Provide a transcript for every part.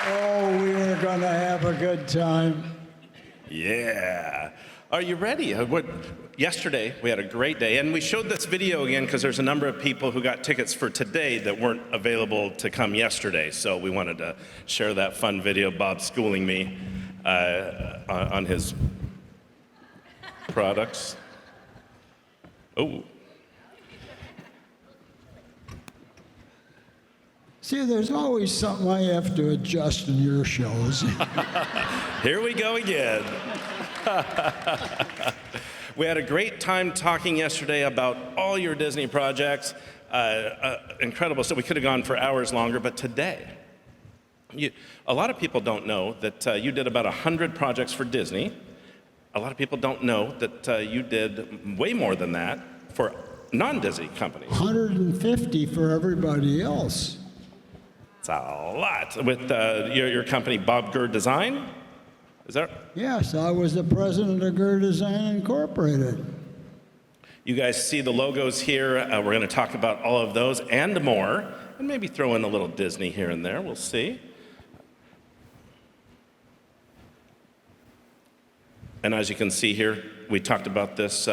Oh, we are going to have a good time. Yeah. Are you ready? Yesterday, we had a great day, and we showed this video again because there's a number of people who got tickets for today that weren't available to come yesterday, so we wanted to share that fun video. Bob schooling me on his products. Oh. See, there's always something I have to adjust in your shows. Here we go again. We had a great time talking yesterday about all your Disney projects. Incredible. So we could have gone for hours longer, but today, a lot of people don't know that you did about 100 projects for Disney. A lot of people don't know that you did way more than that for non-Disney companies. 150 for everybody else. It's a lot. With your company, Bob Gurr Design? Is that? Yes, I was the president of Gurr Design Incorporated. You guys see the logos here. We're going to talk about all of those and more, and maybe throw in a little Disney here and there. We'll see. And as you can see here, we talked about this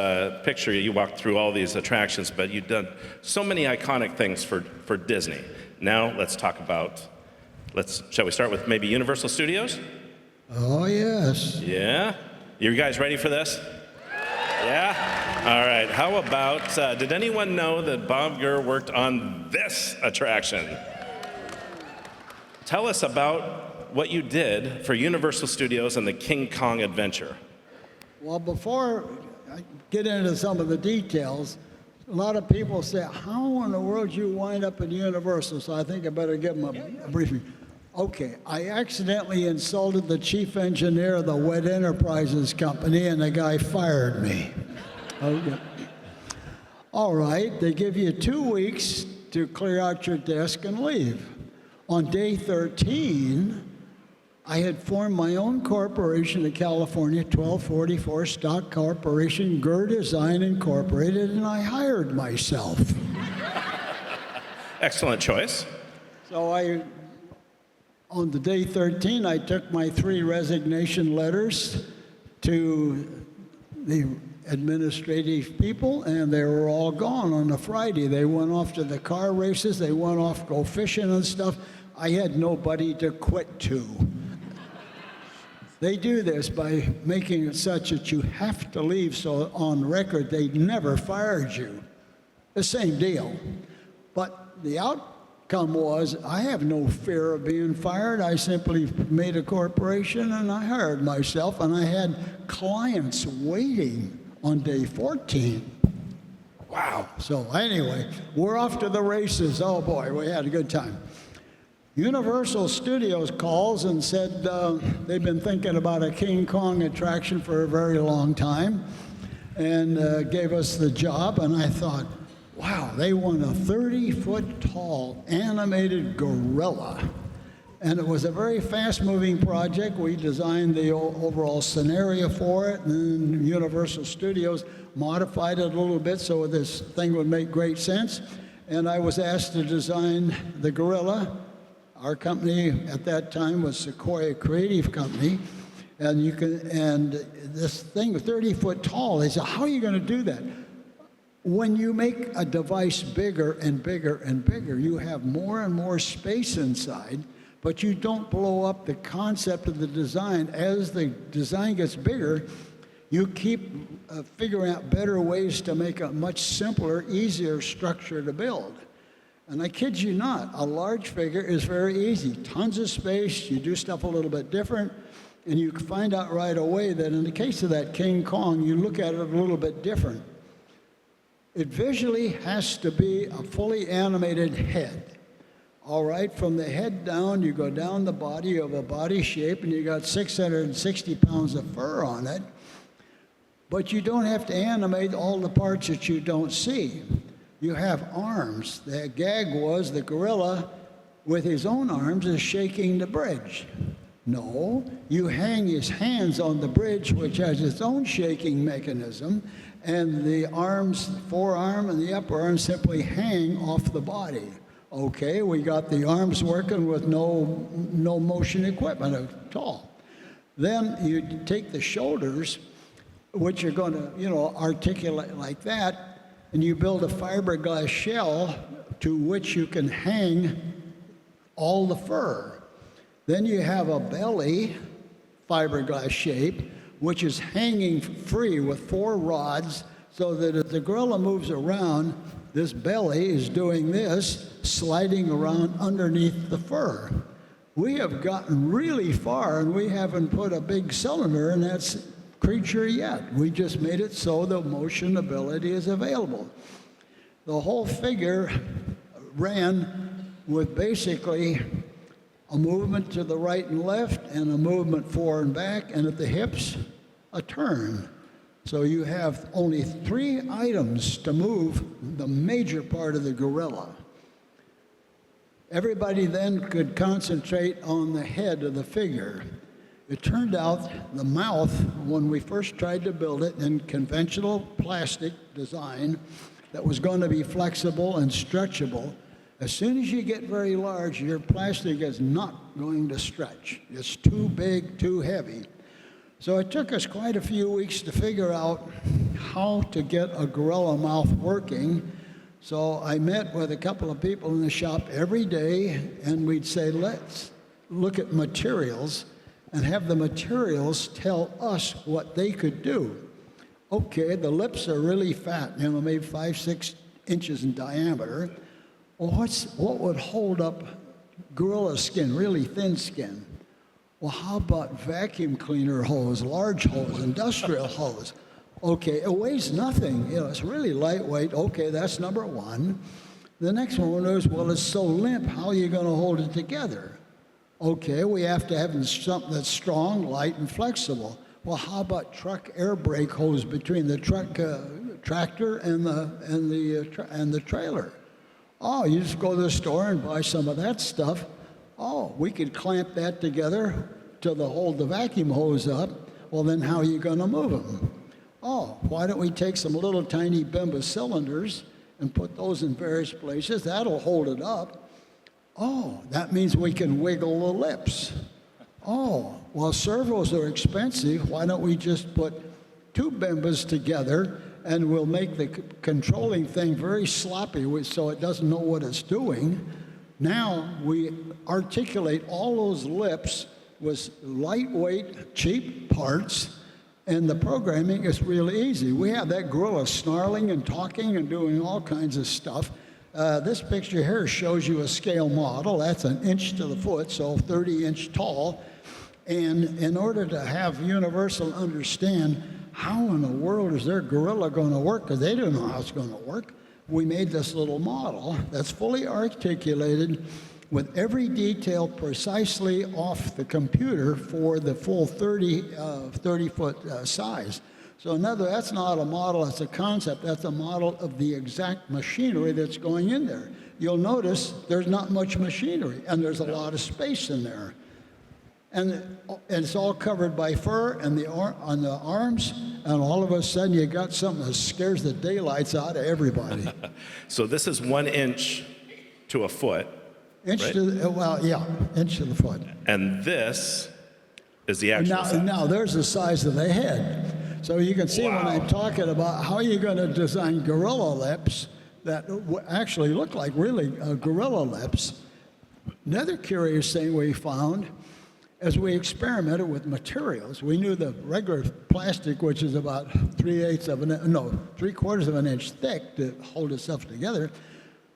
picture. You walked through all these attractions, but you've done so many iconic things for Disney. Now let's talk about, shall we start with maybe Universal Studios? Oh, yes. Yeah? You guys ready for this? Yeah? All right. How about, did anyone know that Bob Gurr worked on this attraction? Tell us about what you did for Universal Studios and the King Kong Adventure. Well, before I get into some of the details, a lot of people say, how in the world did you wind up at Universal? So I think I better give them a briefing. Okay, I accidentally insulted the chief engineer of the Wet Enterprises company, and the guy fired me. Okay. All right, they give you 2 weeks to clear out your desk and leave. On day 13, I had formed my own corporation in California, 1244 Stock Corporation, Gurr Design Incorporated, and I hired myself. Excellent choice. So on the day 13, I took my 3 resignation letters to the administrative people, and they were all gone on a Friday. They went off to the car races. They went off go fishing and stuff. I had nobody to quit to. They do this by making it such that you have to leave, so on record they never fired you. The same deal. But the outcome was I have no fear of being fired. I simply made a corporation and I hired myself, and I had clients waiting on day 14. Wow. So anyway, we're off to the races. Oh boy, we had a good time. Universal Studios calls and said they've been thinking about a King Kong attraction for a very long time, and gave us the job, and I thought, wow, they want a 30-foot tall animated gorilla. And it was a very fast-moving project. We designed the overall scenario for it, and then Universal Studios modified it a little bit so this thing would make great sense. And I was asked to design the gorilla. Our company at that time was Sequoia Creative Company, and this thing was 30 foot tall. They said, how are you going to do that? When you make a device bigger and bigger and bigger, you have more and more space inside, but you don't blow up the concept of the design. As the design gets bigger, you keep figuring out better ways to make a much simpler, easier structure to build. And I kid you not, a large figure is very easy. Tons of space, you do stuff a little bit different, and you find out right away that in the case of that King Kong, you look at it a little bit different. It visually has to be a fully animated head. All right, from the head down, you go down the body of a body shape, and you got 660 pounds of fur on it, but you don't have to animate all the parts that you don't see. You have arms. The gag was the gorilla with his own arms is shaking the bridge. No, you hang his hands on the bridge, which has its own shaking mechanism, and the arms, the forearm and the upper arm simply hang off the body. Okay, we got the arms working with no motion equipment at all. Then you take the shoulders, which are going to, articulate like that, and you build a fiberglass shell to which you can hang all the fur. Then you have a belly, fiberglass shape, which is hanging free with 4 rods, so that if the gorilla moves around, this belly is doing this, sliding around underneath the fur. We have gotten really far, and we haven't put a big cylinder in that creature yet. We just made it so the motion ability is available. The whole figure ran with basically a movement to the right and left, and a movement forward and back, and at the hips, a turn. So you have only 3 items to move the major part of the gorilla. Everybody then could concentrate on the head of the figure. It turned out the mouth, when we first tried to build it in conventional plastic design that was going to be flexible and stretchable, as soon as you get very large, your plastic is not going to stretch. It's too big, too heavy. So it took us quite a few weeks to figure out how to get a gorilla mouth working. So I met with a couple of people in the shop every day, and we'd say, let's look at materials and have the materials tell us what they could do. Okay, the lips are really fat, maybe 5-6 inches in diameter. Well, what would hold up gorilla skin, really thin skin? Well, how about vacuum cleaner hose, large hose, industrial hose? Okay, it weighs nothing. It's really lightweight. Okay, that's number one. The next one is, well, it's so limp, how are you going to hold it together? Okay, we have to have something that's strong, light, and flexible. Well, how about truck air brake hose between the tractor and the trailer? Oh, you just go to the store and buy some of that stuff. Oh, we could clamp that together to hold the vacuum hose up. Well, then how are you going to move them? Oh, why don't we take some little tiny Bimba cylinders and put those in various places? That'll hold it up. Oh, that means we can wiggle the lips. Oh, well, servos are expensive. Why don't we just put 2 Bimbas together, and we'll make the controlling thing very sloppy so it doesn't know what it's doing. Now we articulate all those lips with lightweight, cheap parts, and the programming is really easy. We have that gorilla snarling and talking and doing all kinds of stuff. This picture here shows you a scale model. That's 1 inch to the foot, so 30-inch tall. And in order to have Universal understand how in the world is their gorilla going to work, because they don't know how it's going to work, we made this little model that's fully articulated with every detail precisely off the computer for the full 30-foot size. So that's not a model, that's a concept. That's a model of the exact machinery that's going in there. You'll notice there's not much machinery, and there's a lot of space in there. And it's all covered by fur and on the arms, and all of a sudden you got something that scares the daylights out of everybody. So this is 1 inch to a foot. Inch right? to inch to the foot. And this is the actual size. Now there's the size of the head. So you can see when I'm talking about how you're going to design gorilla lips that actually look like really gorilla lips. Another curious thing we found as we experimented with materials, we knew the regular plastic, which is about 3/4 of an inch thick to hold itself together,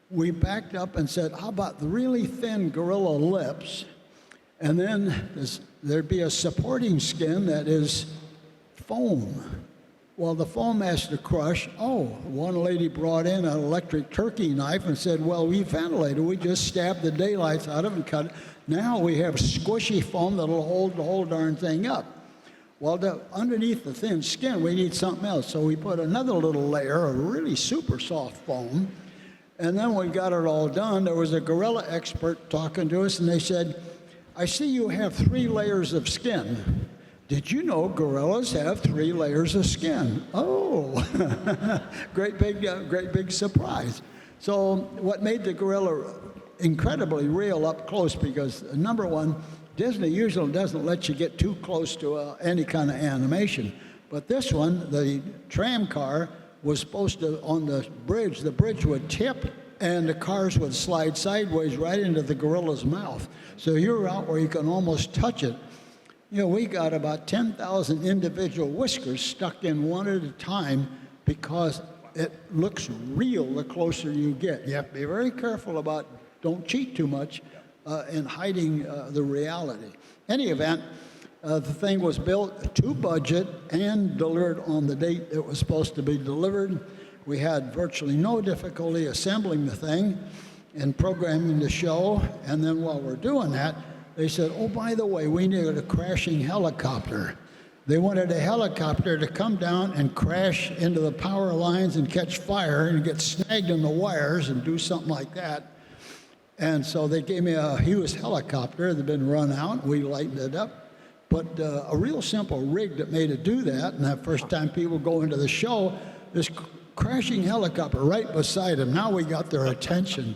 we backed up and said, how about the really thin gorilla lips? And then there'd be a supporting skin that is foam. Well, the foam has to crush. Oh, one lady brought in an electric turkey knife and said, well, we ventilated. We just stabbed the daylights out of it and cut it. Now we have squishy foam that'll hold the whole darn thing up. Well, underneath the thin skin, we need something else. So we put another little layer of really super soft foam. And then when we got it all done, there was a gorilla expert talking to us, and they said, I see you have 3 layers of skin. Did you know gorillas have 3 layers of skin? Oh, great big surprise. So what made the gorilla incredibly real up close because, number one, Disney usually doesn't let you get too close to any kind of animation. But this one, the tram car was supposed to, on the bridge would tip and the cars would slide sideways right into the gorilla's mouth. So you're out where you can almost touch it. You know, we got about 10,000 individual whiskers stuck in one at a time because it looks real the closer you get. You have to be very careful about, don't cheat too much in hiding the reality. Any event, the thing was built to budget and delivered on the date it was supposed to be delivered. We had virtually no difficulty assembling the thing and programming the show. And then while we're doing that, they said, oh, by the way, we needed a crashing helicopter. They wanted a helicopter to come down and crash into the power lines and catch fire and get snagged in the wires and do something like that. And so they gave me a Hughes helicopter that had been run out. We lightened it up, put a real simple rig that made it do that. And that first time people go into the show, this crashing helicopter right beside them. Now we got their attention.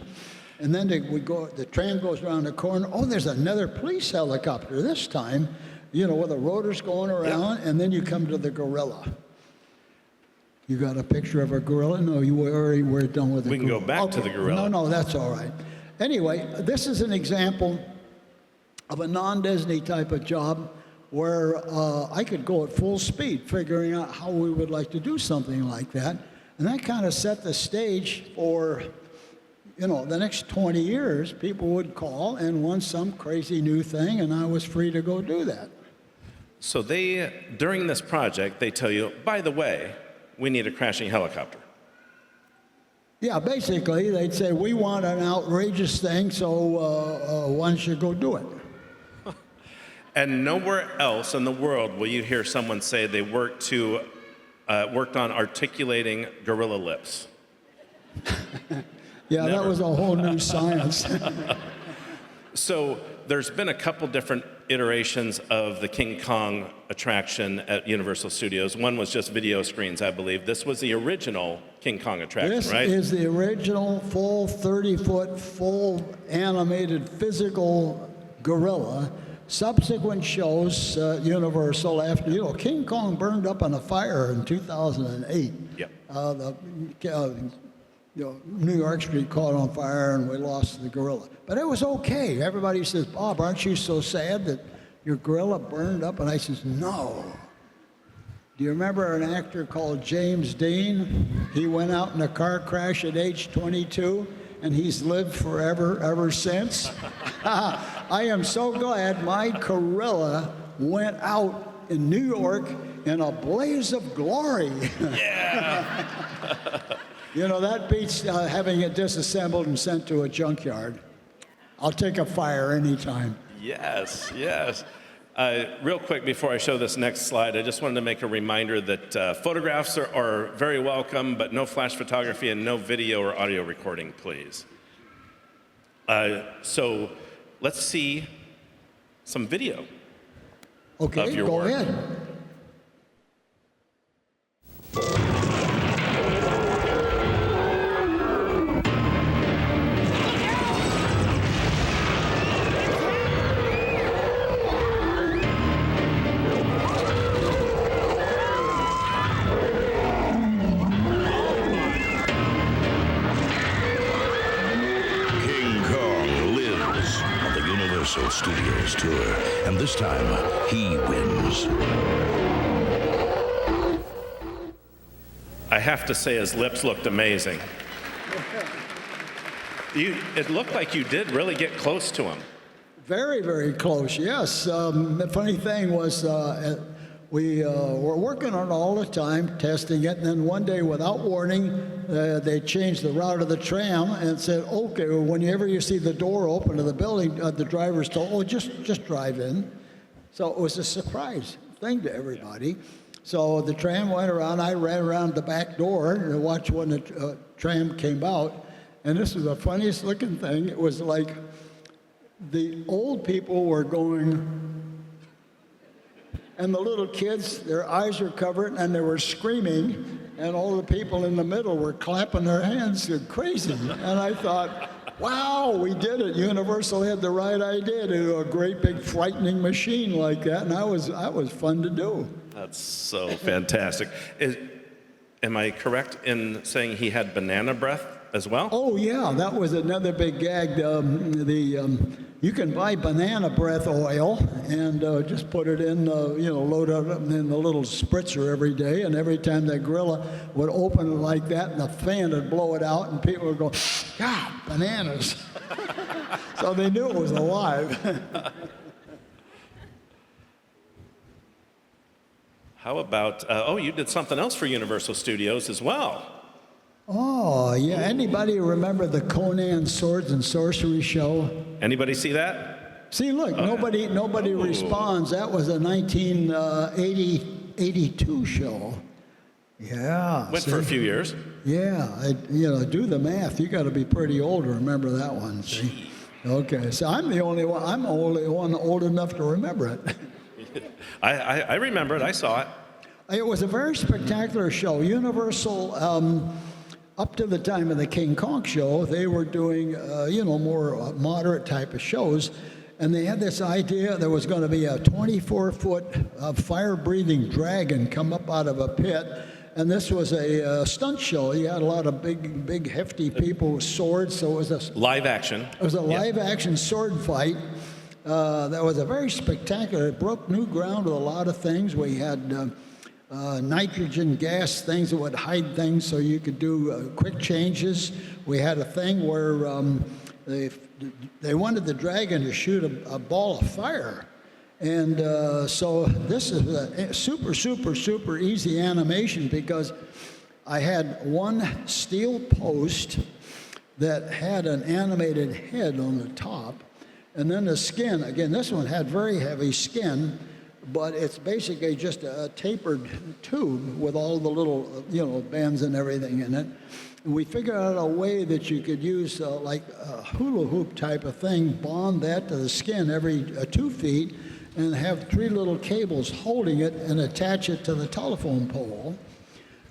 And then the train goes around the corner. Oh, there's another police helicopter this time, you know, with the rotors going around. Yep. And then you come to the gorilla. You got a picture of a gorilla? No, you already were done with the gorilla. We can go back to the gorilla. No, that's all right. Anyway, this is an example of a non-Disney type of job where I could go at full speed figuring out how we would like to do something like that. And that kind of set the stage for, you know, the next 20 years. People would call and want some crazy new thing, and I was free to go do that. So during this project, they tell you, by the way, we need a crashing helicopter. Yeah, basically, they'd say, we want an outrageous thing, so why don't you go do it? And nowhere else in the world will you hear someone say they worked on articulating gorilla lips. Yeah, Never. That was a whole new science. So there's been a couple different iterations of the King Kong attraction at Universal Studios. One was just video screens, I believe. This was the original King Kong attraction, right? This is the original full 30-foot, full animated physical gorilla. Subsequent shows, Universal, after, you know, King Kong burned up in a fire in 2008. Yep. New York Street caught on fire and we lost the gorilla. But it was okay. Everybody says, Bob, aren't you so sad that your gorilla burned up? And I says, no. Do you remember an actor called James Dean? He went out in a car crash at age 22, and he's lived forever ever since. I am so glad my gorilla went out in New York in a blaze of glory. Yeah. You know, that beats having it disassembled and sent to a junkyard. I'll take a fire anytime. Yes, yes. Real quick before I show this next slide, I just wanted to make a reminder that photographs are very welcome, but no flash photography and no video or audio recording, please. So let's see some video of Okay, your go work. ahead. Studios tour, and this time he wins. I have to say his lips looked amazing. It looked like you did really get close to him. Very, very close, yes. The funny thing was we were working on it all the time, testing it, and then one day, without warning, they changed the route of the tram and said, okay, well, whenever you see the door open to the building, the driver's told, oh, just drive in. So it was a surprise thing to everybody. So the tram went around, I ran around the back door to watch when the tram came out, and this was the funniest looking thing. It was like the old people were going, and the little kids, their eyes were covered and they were screaming, and all the people in the middle were clapping their hands crazy. And I thought, wow, we did it. Universal had the right idea to do a great big frightening machine like that, and that was fun to do. That's so fantastic. Am I correct in saying he had banana breath as well? Oh yeah, that was another big gag. You can buy banana breath oil and just put it in, load it up in the little spritzer every day, and every time that gorilla would open it like that, and the fan would blow it out, and people would go, God, bananas. So they knew it was alive. How about, you did something else for Universal Studios as well. Oh, yeah. Anybody remember the Conan Swords and Sorcery show? Anybody see that? See, look, nobody responds. That was a 1982 show. Yeah. Went for a few years. Yeah. Do the math. You got to be pretty old to remember that one. See? Okay. So I'm the only one. I'm the only one old enough to remember it. I remember it. I saw it. It was a very spectacular show. Universal, up to the time of the King Kong show, they were doing, more moderate type of shows. And they had this idea there was going to be a 24-foot fire-breathing dragon come up out of a pit. And this was a stunt show. You had a lot of big, hefty people with swords. So it was a live action. It was a live-action sword fight. That was a very spectacular. It broke new ground with a lot of things. We had nitrogen gas things that would hide things so you could do quick changes. We had a thing where they wanted the dragon to shoot a ball of fire. And so this is a super easy animation because I had one steel post that had an animated head on the top. And then the skin, again, this one had very heavy skin, but it's basically just a tapered tube with all the little, bands and everything in it. And we figured out a way that you could use like a hula hoop type of thing, bond that to the skin every 2 feet, and have 3 little cables holding it and attach it to the telephone pole.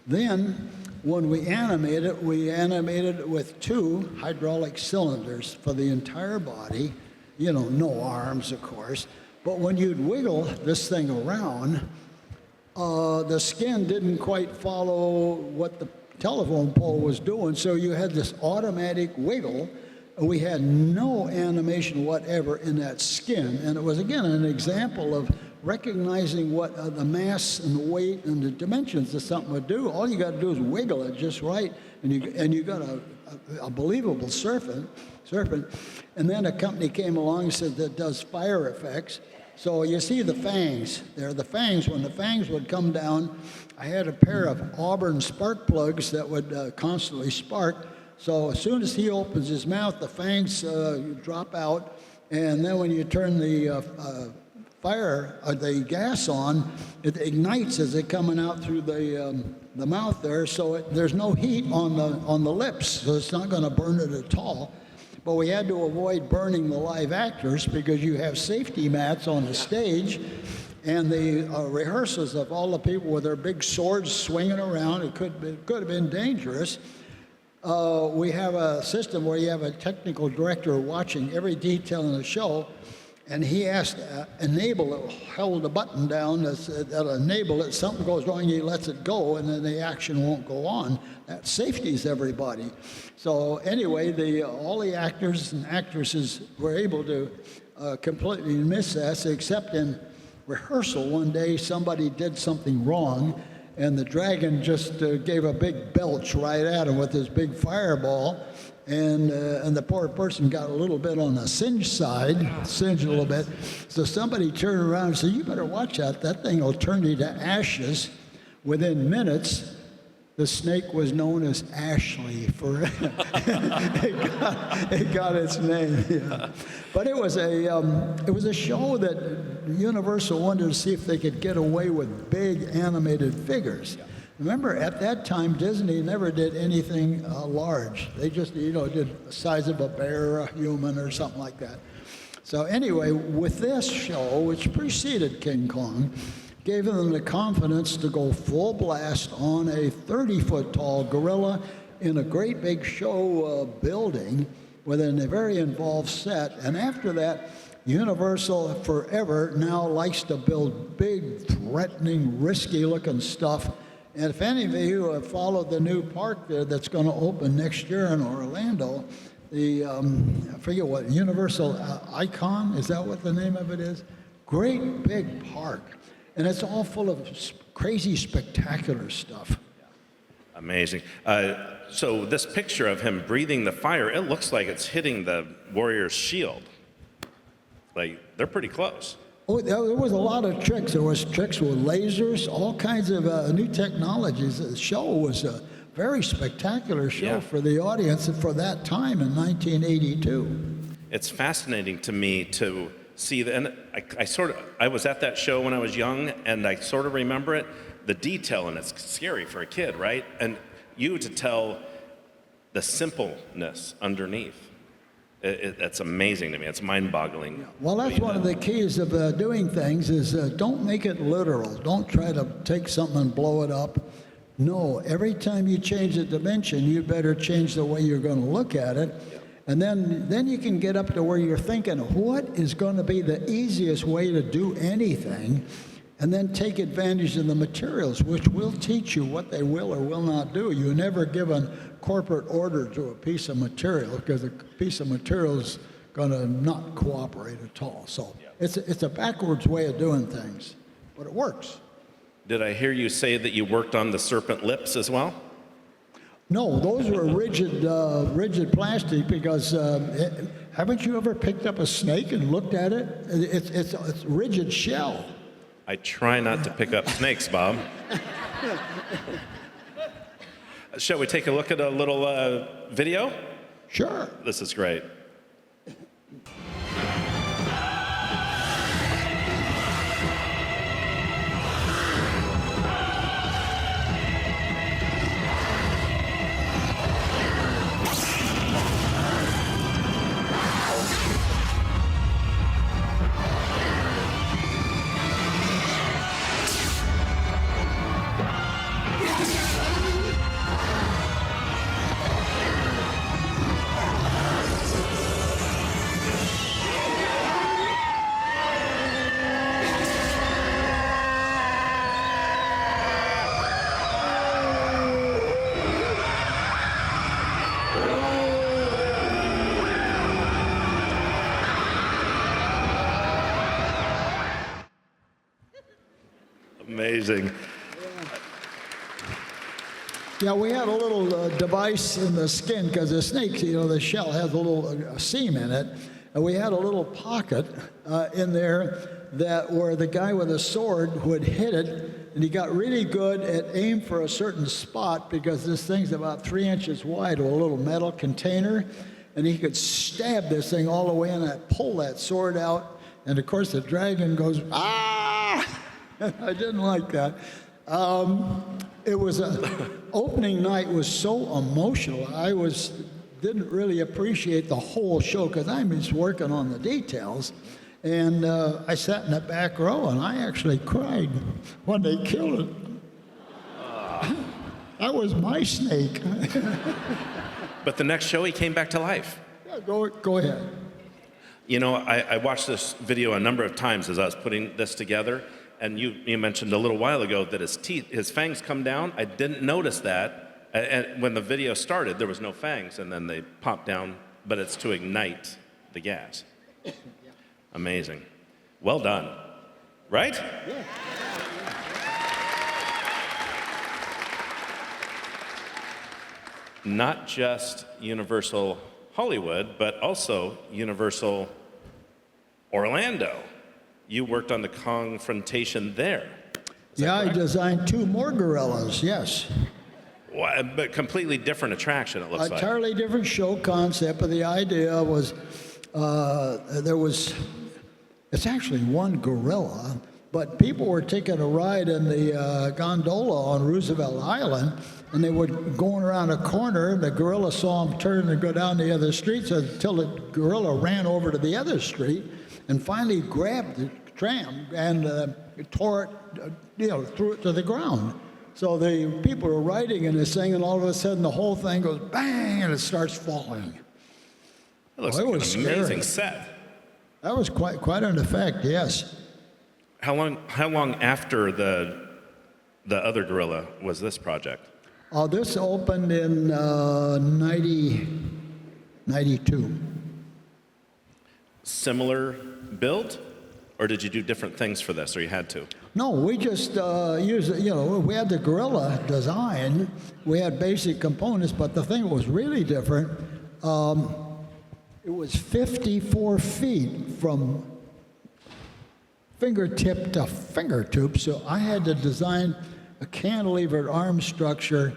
Then, when we animate it with 2 hydraulic cylinders for the entire body. No arms, of course. But when you'd wiggle this thing around, the skin didn't quite follow what the telephone pole was doing, so you had this automatic wiggle, and we had no animation whatever in that skin. And it was, again, an example of recognizing what the mass and the weight and the dimensions of something would do. All you got to do is wiggle it just right, and you got a believable serpent. And then a company came along and said that does fire effects. So you see the fangs. There are the fangs. When the fangs would come down, I had a pair of Auburn spark plugs that would constantly spark. So as soon as he opens his mouth, the fangs drop out. And then when you turn the the gas on, it ignites as it's coming out through the mouth there. So there's no heat on the lips, so it's not going to burn it at all. But we had to avoid burning the live actors because you have safety mats on the stage, and the rehearsals of all the people with their big swords swinging around. It could have been dangerous. We have a system where you have a technical director watching every detail in the show, and he has to enable it, hold the button down that'll enable it. Something goes wrong, he lets it go, and then the action won't go on. That safeties everybody. So anyway, all the actors and actresses were able to completely miss that, except in rehearsal one day somebody did something wrong, and the dragon just gave a big belch right at him with his big fireball. And the poor person got a little bit on the singed a little bit. So somebody turned around and said, "You better watch that. That thing will turn you to ashes." Within minutes, the snake was known as Ashley for it got its name. Yeah. But it was a show that Universal wanted to see if they could get away with big animated figures. Remember, at that time, Disney never did anything large. They just, did the size of a bear, a human, or something like that. So anyway, with this show, which preceded King Kong gave them the confidence to go full blast on a 30-foot tall gorilla in a great big show building with a very involved set. And after that, Universal forever now likes to build big, threatening, risky-looking stuff. And if any of you have followed the new park there that's going to open next year in Orlando, the, I forget what, Universal Icon, is that what the name of it is? Great big park. And it's all full of crazy, spectacular stuff. Amazing. So this picture of him breathing the fire, it looks like it's hitting the warrior's shield. Like, they're pretty close. Oh, there was a lot of tricks. There was tricks with lasers, all kinds of new technologies. The show was a very spectacular show for the audience for that time in 1982. It's fascinating to me to see that, and I was at that show when I was young, and I sort of remember it, the detail, and it's scary for a kid, right? And you to tell the simpleness underneath. That's amazing to me. It's mind-boggling. Well, that's one of the keys of doing things is don't make it literal. Don't try to take something and blow it up. No, every time you change a dimension, you better change the way you're going to look at it. And then you can get up to where you're thinking, what is going to be the easiest way to do anything? And then take advantage of the materials, which will teach you what they will or will not do. You're never given corporate order to a piece of material because a piece of material is going to not cooperate at all. So it's a backwards way of doing things, but it works. Did I hear you say that you worked on the serpent lips as well? No, those were rigid plastic because haven't you ever picked up a snake and looked at it? It's a rigid shell. I try not to pick up snakes, Bob. Shall we take a look at a little video? Sure. This is great. Amazing. Yeah, we had a little device in the skin because the snake, the shell has a little seam in it, and we had a little pocket in there where the guy with a sword would hit it, and he got really good at aim for a certain spot because this thing's about 3 inches wide with a little metal container, and he could stab this thing all the way in and pull that sword out, and of course the dragon goes, ah! I didn't like that. It was opening night was so emotional. I didn't really appreciate the whole show because I'm just working on the details. And I sat in the back row and I actually cried when they killed it. That was my snake. But the next show, he came back to life. Yeah, go ahead. You know, I watched this video a number of times as I was putting this together. And you mentioned a little while ago that his fangs come down. I didn't notice that. And when the video started, there was no fangs, and then they popped down, but it's to ignite the gas. Amazing. Well done. Right? Yeah. Not just Universal Hollywood, but also Universal Orlando. You worked on the confrontation there. Yeah, I designed 2 more gorillas, yes. Well, but completely different attraction, it looks like. Entirely different show concept, but the idea was it's actually one gorilla, but people were taking a ride in the gondola on Roosevelt Island, and they were going around a corner, and the gorilla saw them turn and go down the other street, until the gorilla ran over to the other street, and finally grabbed the tram and it tore it, threw it to the ground. So the people are riding in this thing, and all of a sudden the whole thing goes bang, and it starts falling. It looks Well, it like was an amazing scary. set. That was quite an effect, yes. How long after the other gorilla was this project? This opened in 92. Similar build, or did you do different things for this, or you had to? No, we just used, we had the gorilla design. We had basic components, but the thing that was really different, it was 54 feet from fingertip to fingertip, so I had to design a cantilevered arm structure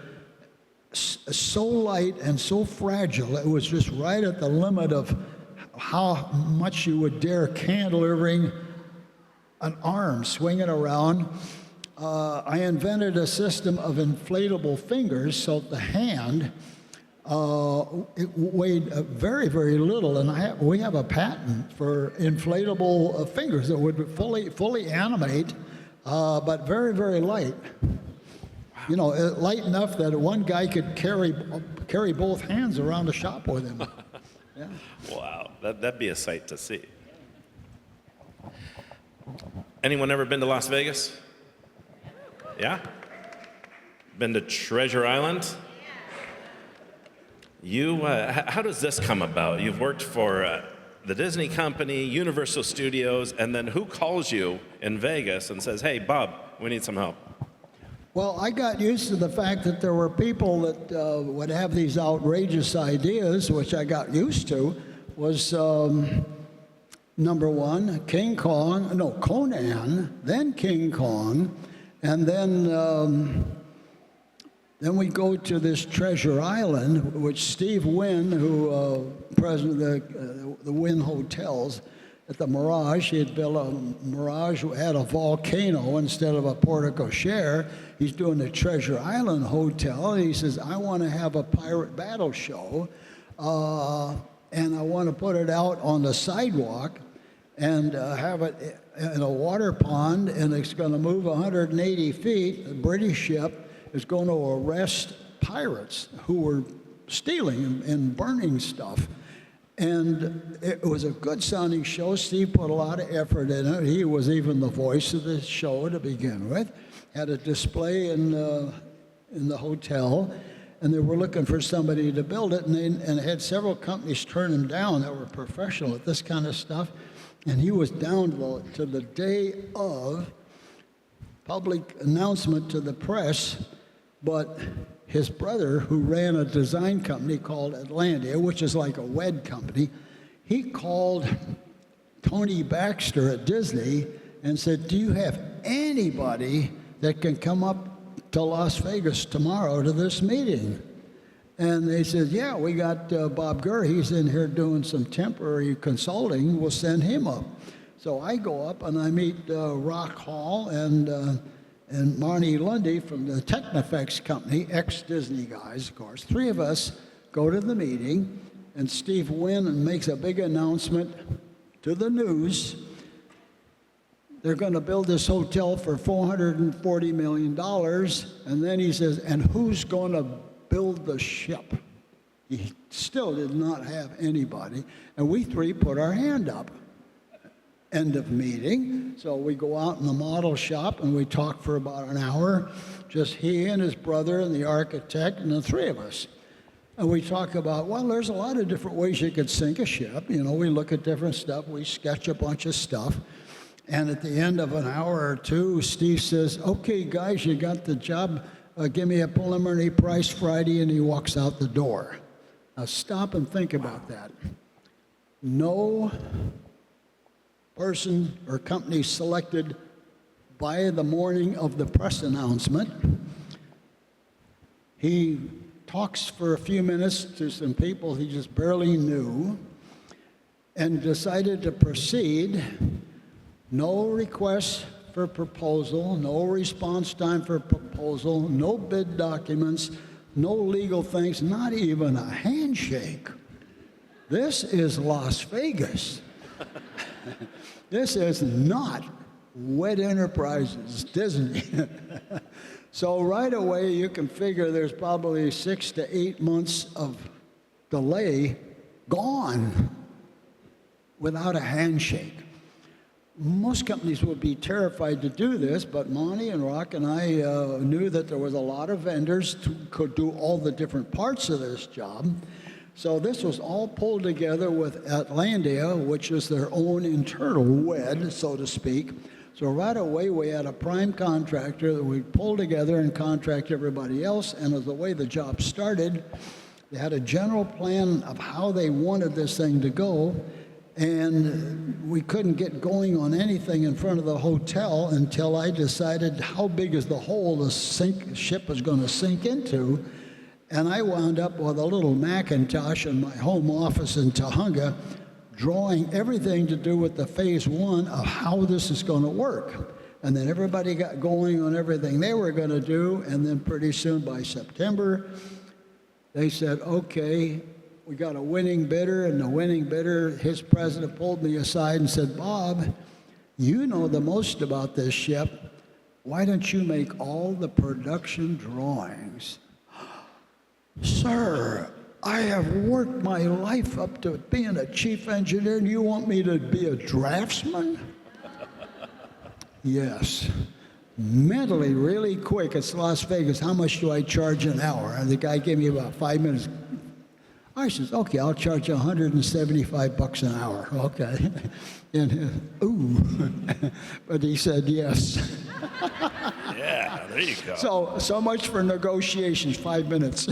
so light and so fragile, it was just right at the limit of how much you would dare cantilevering an arm, swinging around. I invented a system of inflatable fingers so the hand, it weighed very, very little, and we have a patent for inflatable fingers that would fully animate, but very, very light. Light enough that one guy could carry both hands around the shop with him. Yeah. Wow, that'd be a sight to see. Anyone ever been to Las Vegas? Yeah? Been to Treasure Island? How does this come about? You've worked for the Disney Company, Universal Studios, and then who calls you in Vegas and says, hey, Bob, we need some help? Well, I got used to the fact that there were people that would have these outrageous ideas, which I got used to, was number one, Conan, then King Kong, and then we go to this Treasure Island, which Steve Wynn, who president of the Wynn Hotels, at the Mirage, he had built a Mirage, had a volcano instead of a porte-cochere. He's doing the Treasure Island Hotel. He says, I want to have a pirate battle show, and I want to put it out on the sidewalk and have it in a water pond, and it's going to move 180 feet. The British ship is going to arrest pirates who were stealing and burning stuff. And it was a good sounding show. Steve put a lot of effort in it. He was even the voice of the show to begin with. Had a display in the hotel, and they were looking for somebody to build it, and had several companies turn him down that were professional at this kind of stuff. And he was down to the day of public announcement to the press, but his brother, who ran a design company called Atlantia, which is like a wed company, he called Tony Baxter at Disney and said, do you have anybody that can come up to Las Vegas tomorrow to this meeting? And they said, yeah, we got Bob Gurr. He's in here doing some temporary consulting. We'll send him up. So I go up and I meet Rock Hall and Marnie Lundy from the Technifex company, ex-Disney guys, of course. Three of us go to the meeting, and Steve Wynn makes a big announcement to the news. They're going to build this hotel for $440 million, and then he says, and who's going to build the ship? He still did not have anybody, and we three put our hand up. End of meeting. So we go out in the model shop and we talk for about an hour, just he and his brother and the architect and the three of us. And we talk about, well, there's a lot of different ways you could sink a ship. We look at different stuff. We sketch a bunch of stuff. And at the end of an hour or two, Steve says, okay, guys, you got the job. Give me a preliminary price Friday, and he walks out the door. Now stop and think about that. No person or company selected by the morning of the press announcement. He talks for a few minutes to some people he just barely knew and decided to proceed. No request for proposal, no response time for proposal, no bid documents, no legal things, not even a handshake. This is Las Vegas. This is not Wed Enterprises, Disney. So right away, you can figure there's probably 6 to 8 months of delay gone without a handshake. Most companies would be terrified to do this, but Monty and Rock and I knew that there was a lot of vendors who could do all the different parts of this job. So this was all pulled together with Atlantia, which is their own internal WED, so to speak. So right away, we had a prime contractor that we pulled together and contract everybody else. And as the way the job started, they had a general plan of how they wanted this thing to go. And we couldn't get going on anything in front of the hotel until I decided how big is the hole the ship was going to sink into. And I wound up with a little Macintosh in my home office in Tahunga, drawing everything to do with the phase 1 of how this is going to work. And then everybody got going on everything they were going to do. And then pretty soon by September, they said, okay, we got a winning bidder. And the winning bidder, his president pulled me aside and said, Bob, you know the most about this ship. Why don't you make all the production drawings? Sir, I have worked my life up to being a chief engineer, and you want me to be a draftsman? Yes. Mentally, really quick, it's Las Vegas. How much do I charge an hour? And the guy gave me about 5 minutes. I said, okay, I'll charge you $175 an hour. Okay. And, ooh. But he said yes. Yeah, there you go. So much for negotiations, 5 minutes.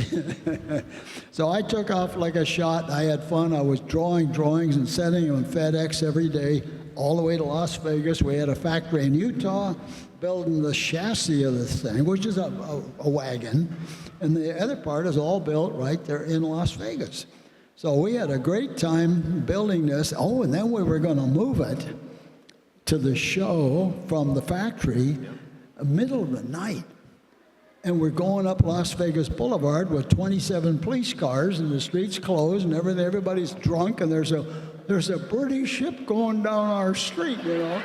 So I took off like a shot. I had fun. I was drawing drawings and sending them on FedEx every day, all the way to Las Vegas. We had a factory in Utah building the chassis of this thing, which is a wagon. And the other part is all built right there in Las Vegas. So we had a great time building this. Oh, and then we were going to move it to the show from the factory, middle of the night. And we're going up Las Vegas Boulevard with 27 police cars, and the streets closed, and everything. Everybody's drunk, and there's a British ship going down our street, you know.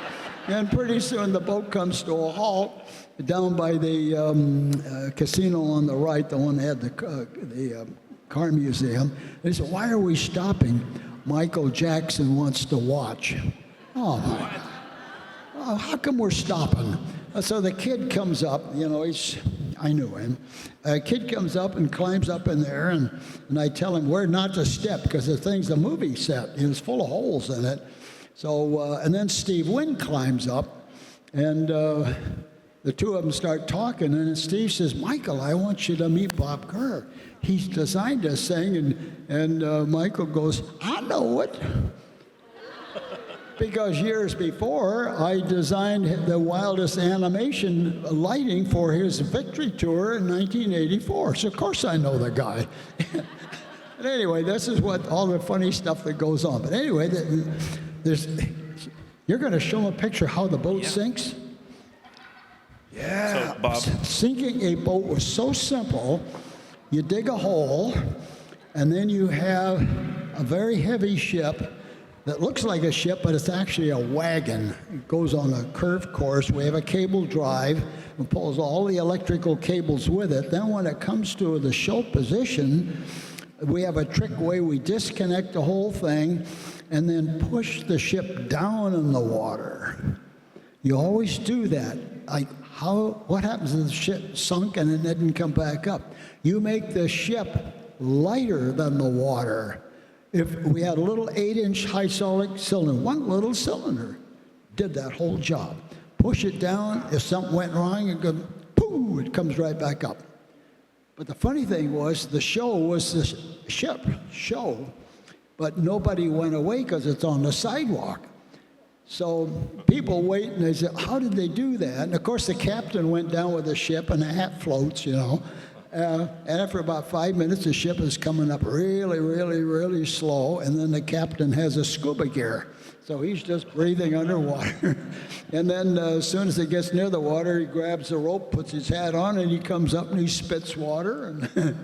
And pretty soon the boat comes to a halt down by the casino on the right, the one that had the car museum. They said, "Why are we stopping? Michael Jackson wants to watch." Oh my God. Oh, how come we're stopping? So the kid comes up, you know, I knew him. A kid comes up and climbs up in there, and I tell him where not to step because the thing's a movie set. It was full of holes in it. So, and then Steve Wynn climbs up, and the two of them start talking, and then Steve says, "Michael, I want you to meet Bob Gurr. He's designed this thing," and Michael goes, "I know it." Because years before, I designed the wildest animation lighting for his Victory Tour in 1984. So, of course, I know the guy. But anyway, this is what all the funny stuff that goes on. But anyway, you're going to show them a picture how the boat sinks? Yeah. So, Bob. Sinking a boat was so simple. You dig a hole, and then you have a very heavy ship that looks like a ship, but it's actually a wagon. It goes on a curved course. We have a cable drive and pulls all the electrical cables with it. Then when it comes to the show position, we have a trick way we disconnect the whole thing and then push the ship down in the water. You always do that. Like what happens if the ship sunk and it didn't come back up? You make the ship lighter than the water. If we had a little 8-inch hydraulic cylinder, one little cylinder, did that whole job. Push it down, if something went wrong, it goes, pooh, it comes right back up. But the funny thing was, the show was the ship show, but nobody went away because it's on the sidewalk. So people wait, and they say, how did they do that? And of course, the captain went down with the ship, and the hat floats, you know. And after about 5 minutes, the ship is coming up really, really, really slow, and then the captain has a scuba gear. So he's just breathing underwater. And then as soon as it gets near the water, he grabs the rope, puts his hat on, and he comes up and he spits water. And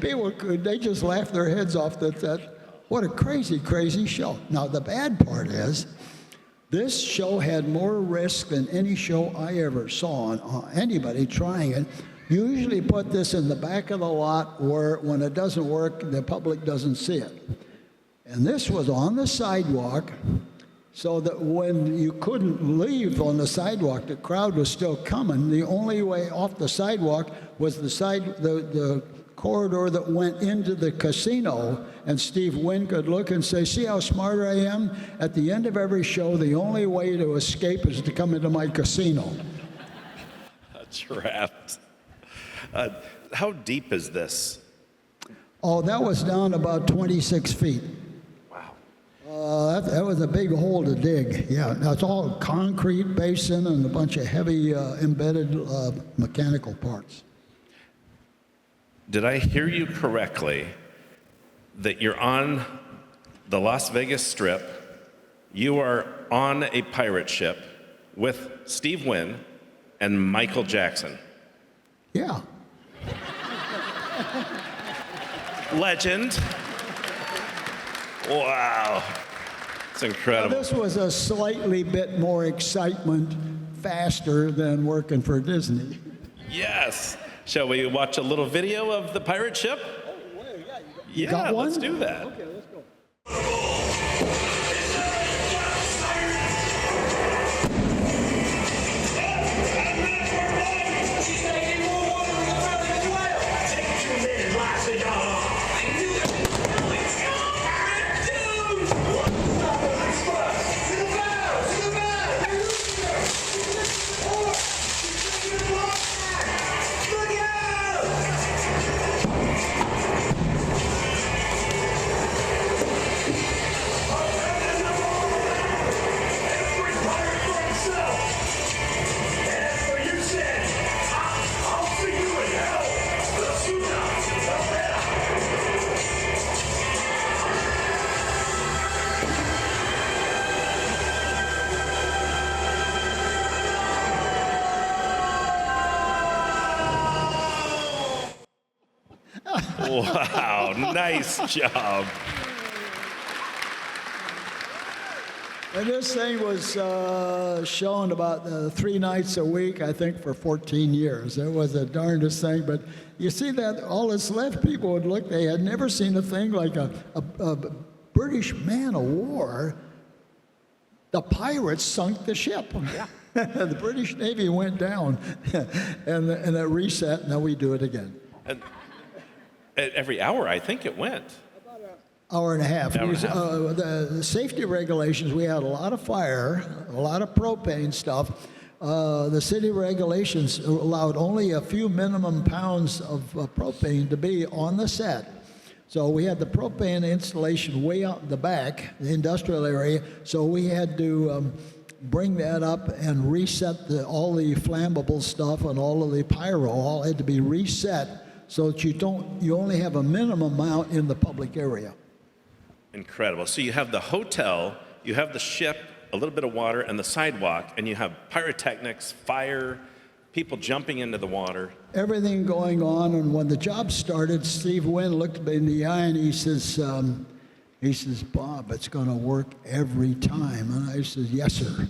people, they just laugh their heads off that what a crazy, crazy show. Now, the bad part is, This show had more risk than any show I ever saw on anybody trying it. You usually put this in the back of the lot where when it doesn't work, the public doesn't see it. And this was on the sidewalk, so that when you couldn't leave on the sidewalk, the crowd was still coming. The only way off the sidewalk was the corridor that went into the casino, and Steve Wynn could look and say, see how smart I am? At the end of every show, the only way to escape is to come into my casino. Trapped. How deep is this? Oh, that was down about 26 feet. Wow. That was a big hole to dig. Yeah, that's all concrete basin and a bunch of heavy embedded mechanical parts. Did I hear you correctly that you're on the Las Vegas Strip, you are on a pirate ship with Steve Wynn and Michael Jackson? Yeah. Legend. Wow. It's incredible. Now, this was a slightly bit more excitement, faster than working for Disney. Yes. Shall we watch a little video of the pirate ship? Oh, well, yeah. Yeah, got one? let's do that. Okay, let's go. Wow, nice job. And this thing was shown about 3 nights a week, I think, for 14 years. It was the darndest thing. But you see that all that's left, people would look, they had never seen a thing like a British man of war. The pirates sunk the ship. Yeah. The British Navy went down, and it reset, and then we do it again. And every hour, I think it went. Hour and a half. Hour and a half. The safety regulations, we had a lot of fire, a lot of propane stuff. The city regulations allowed only a few minimum pounds of propane to be on the set. So we had the propane installation way out in the back, the industrial area, so we had to bring that up and reset all the flammable stuff, and all of the pyro all had to be reset so that you only have a minimum amount in the public area. Incredible. So you have the hotel, you have the ship, a little bit of water, and the sidewalk, and you have pyrotechnics, fire, people jumping into the water. Everything going on, and when the job started, Steve Wynn looked me in the eye and he says, Bob, it's going to work every time. And I said, yes, sir.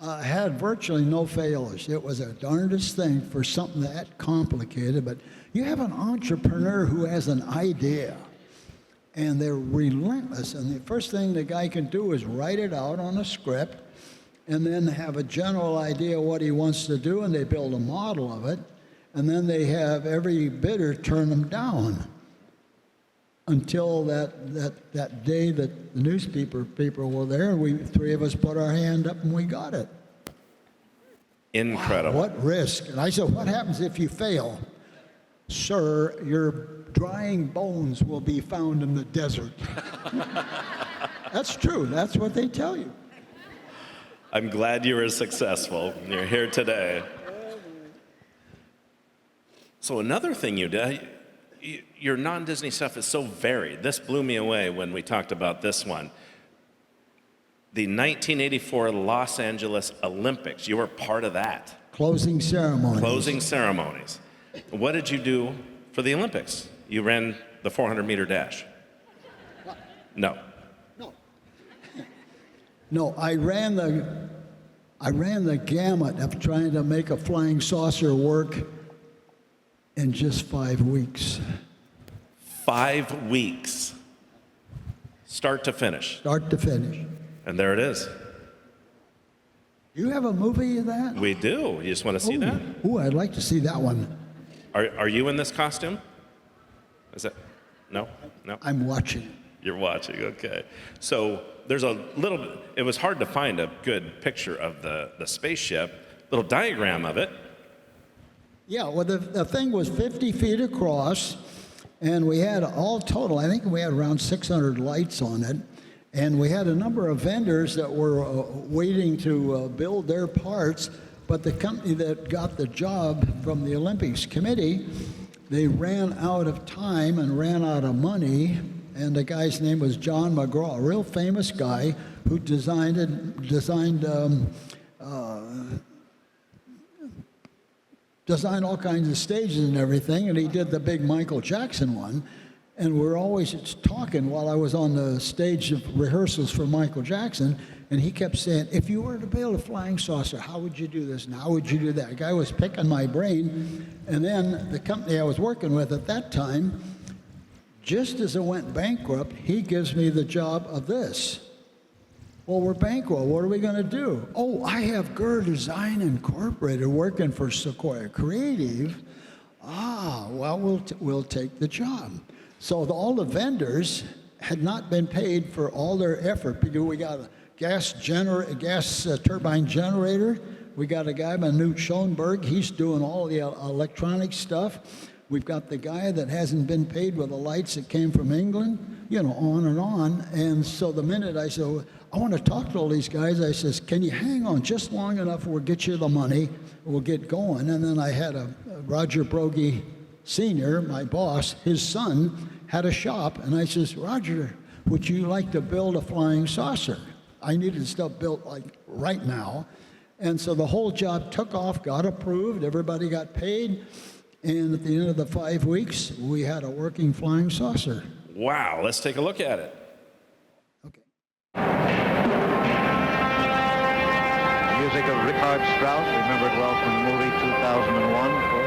I had virtually no failures. It was a darndest thing for something that complicated, but you have an entrepreneur who has an idea, and they're relentless, and the first thing the guy can do is write it out on a script, and then have a general idea what he wants to do, and they build a model of it, and then they have every bidder turn them down until that day that the newspaper people were there, and three of us put our hand up and we got it. Incredible. Wow, what risk? And I said, what happens if you fail? Sir, your drying bones will be found in the desert. That's true. That's what they tell you. I'm glad you were successful. You're here today. So another thing you did, your non-Disney stuff is so varied. This blew me away when we talked about this one. The 1984 Los Angeles Olympics, you were part of that. Closing ceremony. Closing ceremonies. What did you do for the Olympics? You ran the 400-meter dash. No. No. No, I ran the gamut of trying to make a flying saucer work in just 5 weeks. 5 weeks, start to finish. Start to finish. And there it is. You have a movie of that? We do. You just want to see that? Ooh, I'd like to see that one. Are you in this costume? Is that? No? No? I'm watching. You're watching, okay. So there's a little bit, it was hard to find a good picture of the spaceship, little diagram of it. Yeah, well, the thing was 50 feet across, and we had all total, I think we had around 600 lights on it, and we had a number of vendors that were waiting to build their parts, but the company that got the job from the Olympics Committee, they ran out of time and ran out of money, and the guy's name was John McGraw, a real famous guy who designed all kinds of stages and everything, and he did the big Michael Jackson one. And we're always talking while I was on the stage of rehearsals for Michael Jackson, and he kept saying, if you were to build a flying saucer, how would you do this and how would you do that? The guy was picking my brain, and then the company I was working with at that time, just as it went bankrupt, he gives me the job of this. Well, we're bankrupt. What are we going to do? Oh, I have Gurr Design Incorporated working for Sequoia Creative. Well, we'll take the job. So all the vendors had not been paid for all their effort because we got a gas turbine generator. We got a guy by Newt Schoenberg. He's doing all the electronic stuff. We've got the guy that hasn't been paid with the lights that came from England, on and on. And so the minute I said, well, I want to talk to all these guys, I says, can you hang on just long enough, we'll get you the money, we'll get going. And then I had a Roger Brogy Sr., my boss, his son, had a shop, and I says, Roger, would you like to build a flying saucer? I needed stuff built like right now. And so the whole job took off, got approved, everybody got paid. And at the end of the 5 weeks, we had a working flying saucer. Wow, let's take a look at it. Okay. Music of Richard Strauss, remembered well from the movie 2001, of course.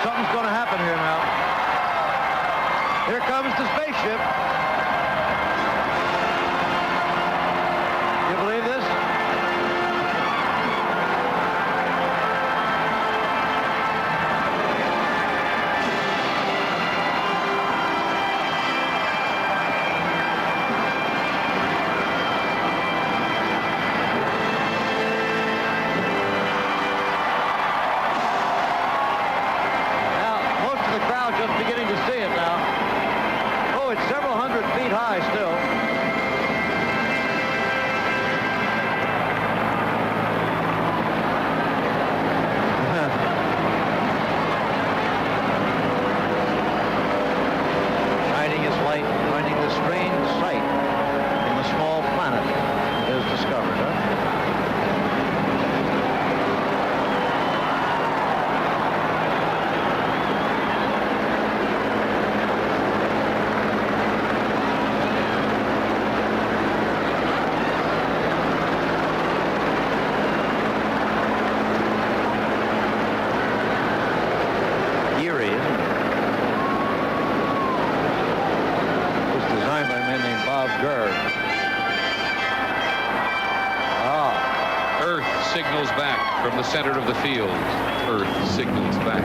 Something's going to happen here now. Here comes the spaceship. You believe this? Just beginning to see it now. Oh, it's several hundred feet high still. Shining its light, finding the strange sight in the small planet it has discovered, huh? Eerie, isn't it? It was designed by a man named Bob Gurr. Earth signals back from the center of the field. Earth signals back.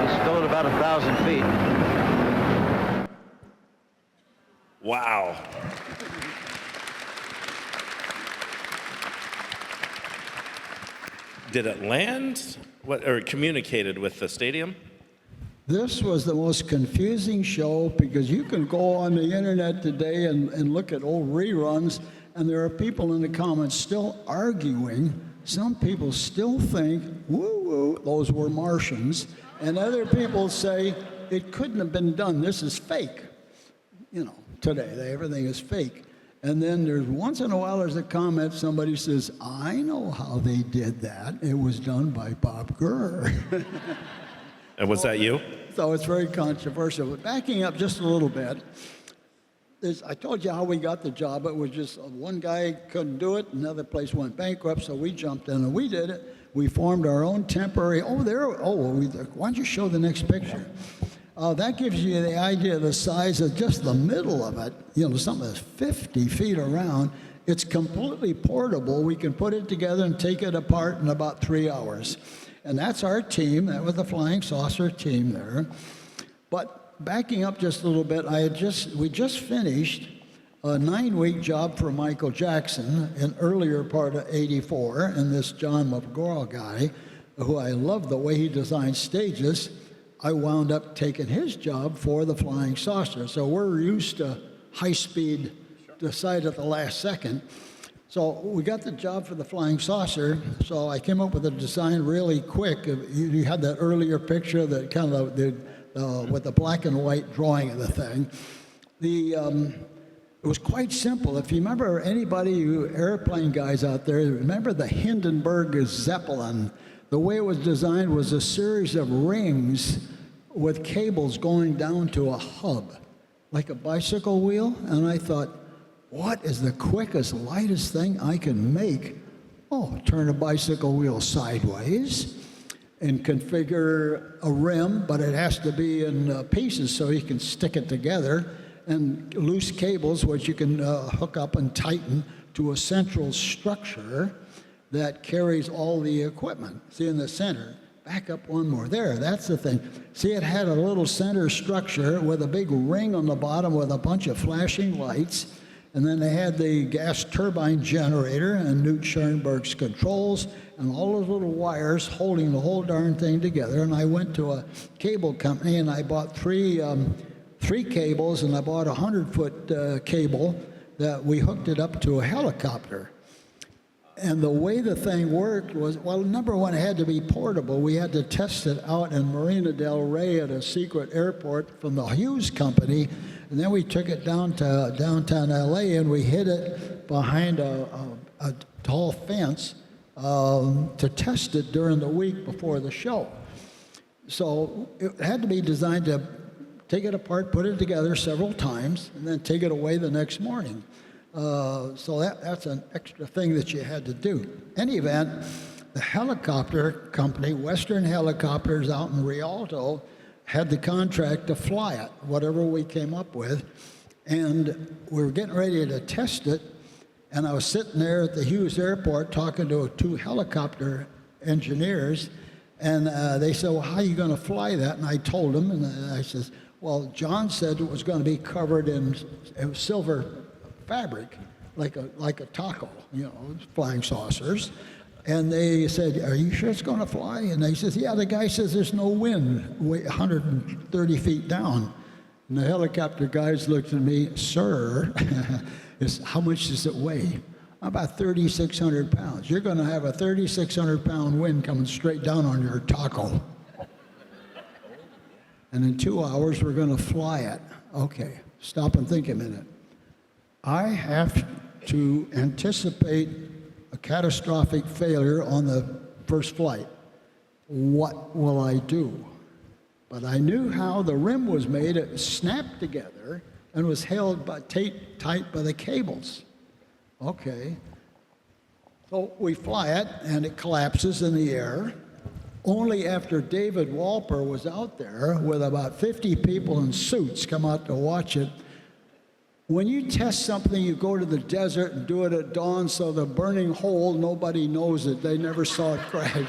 It's still at about 1,000 feet. Wow. Did it land? Or communicated with the stadium? This was the most confusing show because you can go on the internet today and look at old reruns, And there are people in the comments still arguing. Some people still think, woo-woo, those were Martians. And other people say, it couldn't have been done. This is fake. You know, today, everything is fake. And then there's once in a while there's a comment, somebody says, I know how they did that. It was done by Bob Gurr. And was that you? So it's very controversial. But backing up just a little bit, I told you how we got the job. It was just one guy couldn't do it, another place went bankrupt, so we jumped in and we did it. We formed our own temporary, why don't you show the next picture? That gives you the idea of the size of just the middle of it, something that's 50 feet around. It's completely portable. We can put it together and take it apart in about 3 hours. And that's our team. That was the Flying Saucer team there. But backing up just a little bit, we just finished a 9-week job for Michael Jackson in earlier part of '84, and this John McGraw guy, who I love the way he designed stages, I wound up taking his job for the Flying Saucer. So we're used to high speed, decide at the last second. So we got the job for the Flying Saucer, so I came up with a design really quick. You had that earlier picture that kind of with the black and white drawing of the thing. It was quite simple. If you remember airplane guys out there, remember the Hindenburg Zeppelin. The way it was designed was a series of rings with cables going down to a hub, like a bicycle wheel. And I thought, what is the quickest, lightest thing I can make? Oh, turn a bicycle wheel sideways and configure a rim, but it has to be in pieces so you can stick it together, and loose cables which you can hook up and tighten to a central structure that carries all the equipment. See in the center. Back up one more. There, that's the thing. See, it had a little center structure with a big ring on the bottom with a bunch of flashing lights. And then they had the gas turbine generator and Newt Schoenberg's controls and all those little wires holding the whole darn thing together. And I went to a cable company and I bought three cables, and I bought a 100-foot cable that we hooked it up to a helicopter. And the way the thing worked was, well, number one, it had to be portable. We had to test it out in Marina del Rey at a secret airport from the Hughes Company. And then we took it down to downtown LA and we hid it behind a tall fence to test it during the week before the show. So it had to be designed to take it apart, put it together several times, and then take it away the next morning. So that's an extra thing that you had to do. In any event, the helicopter company, Western Helicopters out in Rialto, had the contract to fly it, whatever we came up with. And we were getting ready to test it, and I was sitting there at the Hughes Airport talking to 2 helicopter engineers, and they said, well, how are you going to fly that? And I told them, and I said, well, John said it was going to be covered in silver fabric, like a taco, flying saucers. And they said, are you sure it's going to fly? And they said, yeah, the guy says there's no wind 130 feet down. And the helicopter guys looked at me, sir, how much does it weigh? About 3,600 pounds. You're going to have a 3,600-pound wind coming straight down on your taco. And in 2 hours, we're going to fly it. Okay, stop and think a minute. I have to anticipate a catastrophic failure on the first flight. What will I do? But I knew how the rim was made. It snapped together and was held tight by the cables. Okay. So we fly it, and it collapses in the air. Only after David Walper was out there with about 50 people in suits come out to watch it. When you test something, you go to the desert and do it at dawn, so the burning hole, nobody knows it. They never saw it crash.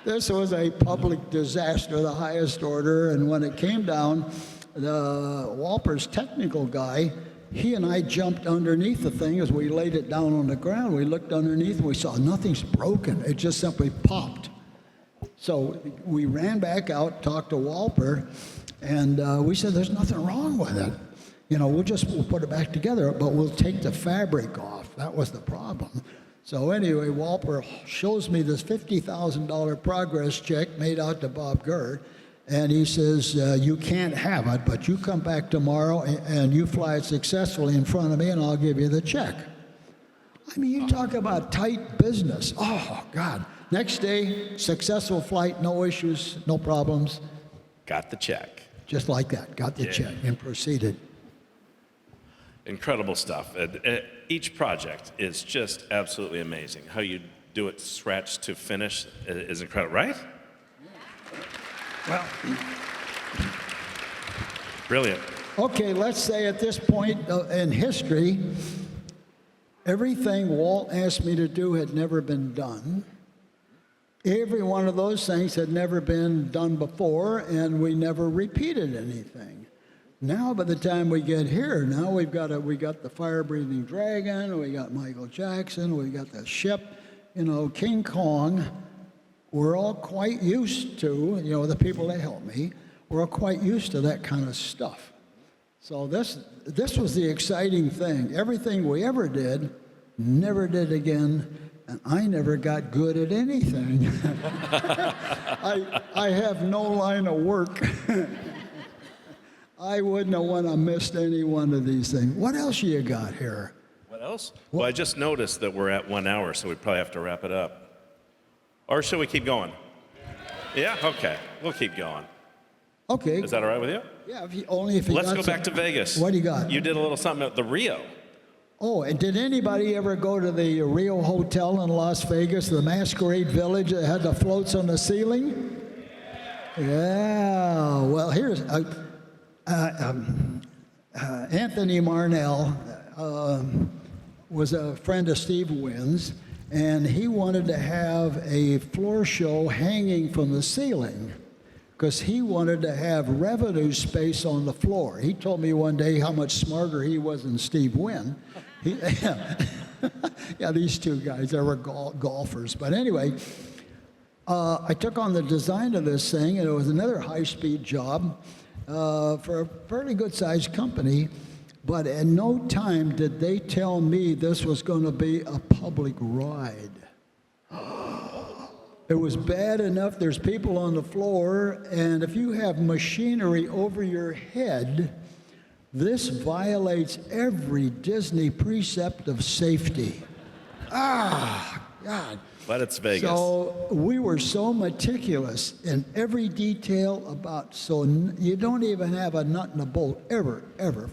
This was a public disaster, the highest order, and when it came down, Walper's technical guy, he and I jumped underneath the thing as we laid it down on the ground. We looked underneath and we saw nothing's broken. It just simply popped. So we ran back out, talked to Walper, and we said, there's nothing wrong with it. we'll put it back together, but we'll take the fabric off. That was the problem. So anyway, Walper shows me this $50,000 progress check made out to Bob Gurr, and he says, you can't have it, but you come back tomorrow and you fly it successfully in front of me, and I'll give you the check. I mean, you talk about tight business. Oh, God. Next day, successful flight, no issues, no problems. Got the check. Just like that, got the check and proceeded. Incredible stuff. Each project is just absolutely amazing. How you do it scratch to finish is incredible, right? Well, brilliant. okay, let's say at this point in history, everything Walt asked me to do had never been done. Every one of those things had never been done before, and we never repeated anything. Now, by the time we get here, now we got the fire-breathing dragon, we got Michael Jackson, we got the ship, King Kong. We're all quite used to, the people that help me, we're all quite used to that kind of stuff. So this was the exciting thing. Everything we ever did, never did again. And I never got good at anything. I have no line of work. I wouldn't have want to missed any one of these things. What else you got here? What else? Well, I just noticed that we're at 1 hour, so we probably have to wrap it up. Or should we keep going? Yeah? Okay. We'll keep going. Okay. Is that all right with you? Yeah, only if you Let's got go back to Vegas. What do you got? You did a little something at the Rio. Oh, and did anybody ever go to the Rio Hotel in Las Vegas, the Masquerade Village that had the floats on the ceiling? Yeah. Well, here's Anthony Marnell was a friend of Steve Wynn's, and he wanted to have a floor show hanging from the ceiling because he wanted to have revenue space on the floor. He told me one day how much smarter he was than Steve Wynn. Yeah, these two guys, they were golfers. But anyway, I took on the design of this thing, and it was another high-speed job for a fairly good-sized company. But at no time did they tell me this was going to be a public ride. It was bad enough there's people on the floor, and if you have machinery over your head, this violates every Disney precept of safety. God. But it's Vegas. So we were so meticulous in every detail about, so you don't even have a nut in a bolt ever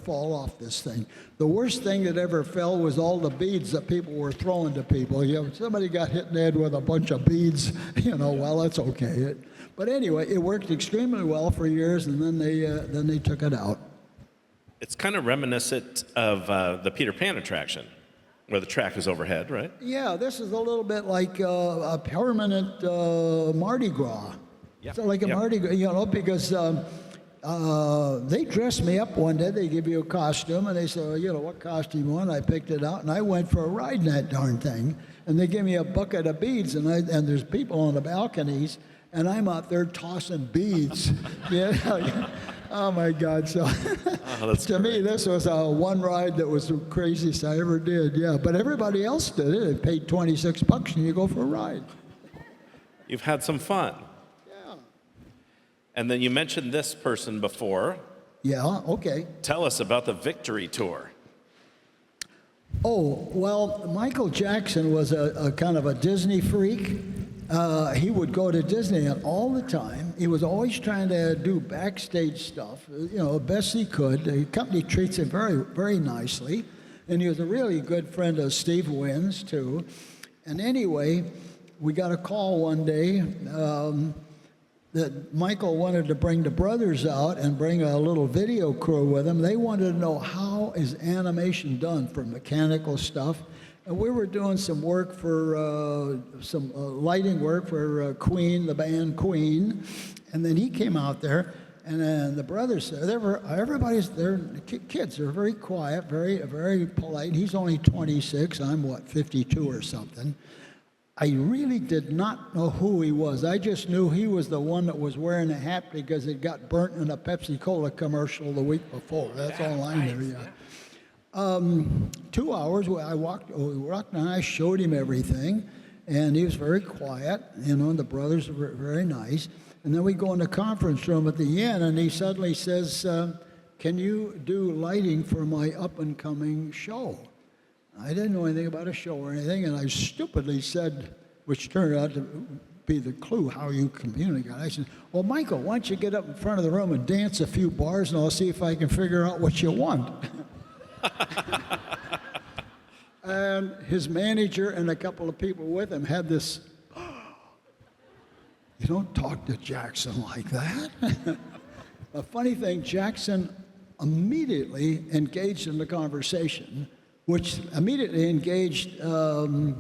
fall off this thing. The worst thing that ever fell was all the beads that people were throwing to people. Somebody got hit in the head with a bunch of beads, well, that's okay. But anyway, it worked extremely well for years, and then they took it out. It's kind of reminiscent of the Peter Pan attraction, where the track is overhead, right? Yeah, this is a little bit like a permanent Mardi Gras. Yeah. So like a Mardi Gras, because they dressed me up one day. They give you a costume, and they say, what costume you want? I picked it out, and I went for a ride in that darn thing. And they give me a bucket of beads, and there's people on the balconies, and I'm out there tossing beads. Oh my God! So to me, this was one ride that was the craziest I ever did. Yeah, but everybody else did it. They paid $26, and you go for a ride. You've had some fun. Yeah. And then you mentioned this person before. Yeah. Okay. Tell us about the Victory Tour. Oh well, Michael Jackson was a kind of a Disney freak. He would go to Disneyland all the time. He was always trying to do backstage stuff, best he could. The company treats him very, very nicely. And he was a really good friend of Steve Wynn's, too. And anyway, we got a call one day that Michael wanted to bring the brothers out and bring a little video crew with him. They wanted to know how is animation done for mechanical stuff. And we were doing some work for some lighting work for Queen, the band Queen, and then he came out there, and then the brothers, they're kids. They're very quiet, very, very polite. He's only 26. I'm 52 or something. I really did not know who he was. I just knew he was the one that was wearing a hat because it got burnt in a Pepsi-Cola commercial the week before. That's all I knew, yeah. 2 hours, we walked and I showed him everything, and he was very quiet, and the brothers were very nice. And then we go in the conference room at the end, and he suddenly says, can you do lighting for my up-and-coming show? I didn't know anything about a show or anything, and I stupidly said, which turned out to be the clue how you communicate. I said, well, Michael, why don't you get up in front of the room and dance a few bars, and I'll see if I can figure out what you want. And his manager and a couple of people with him had this, you don't talk to Jackson like that. The funny thing, Jackson immediately engaged in the conversation, which immediately engaged the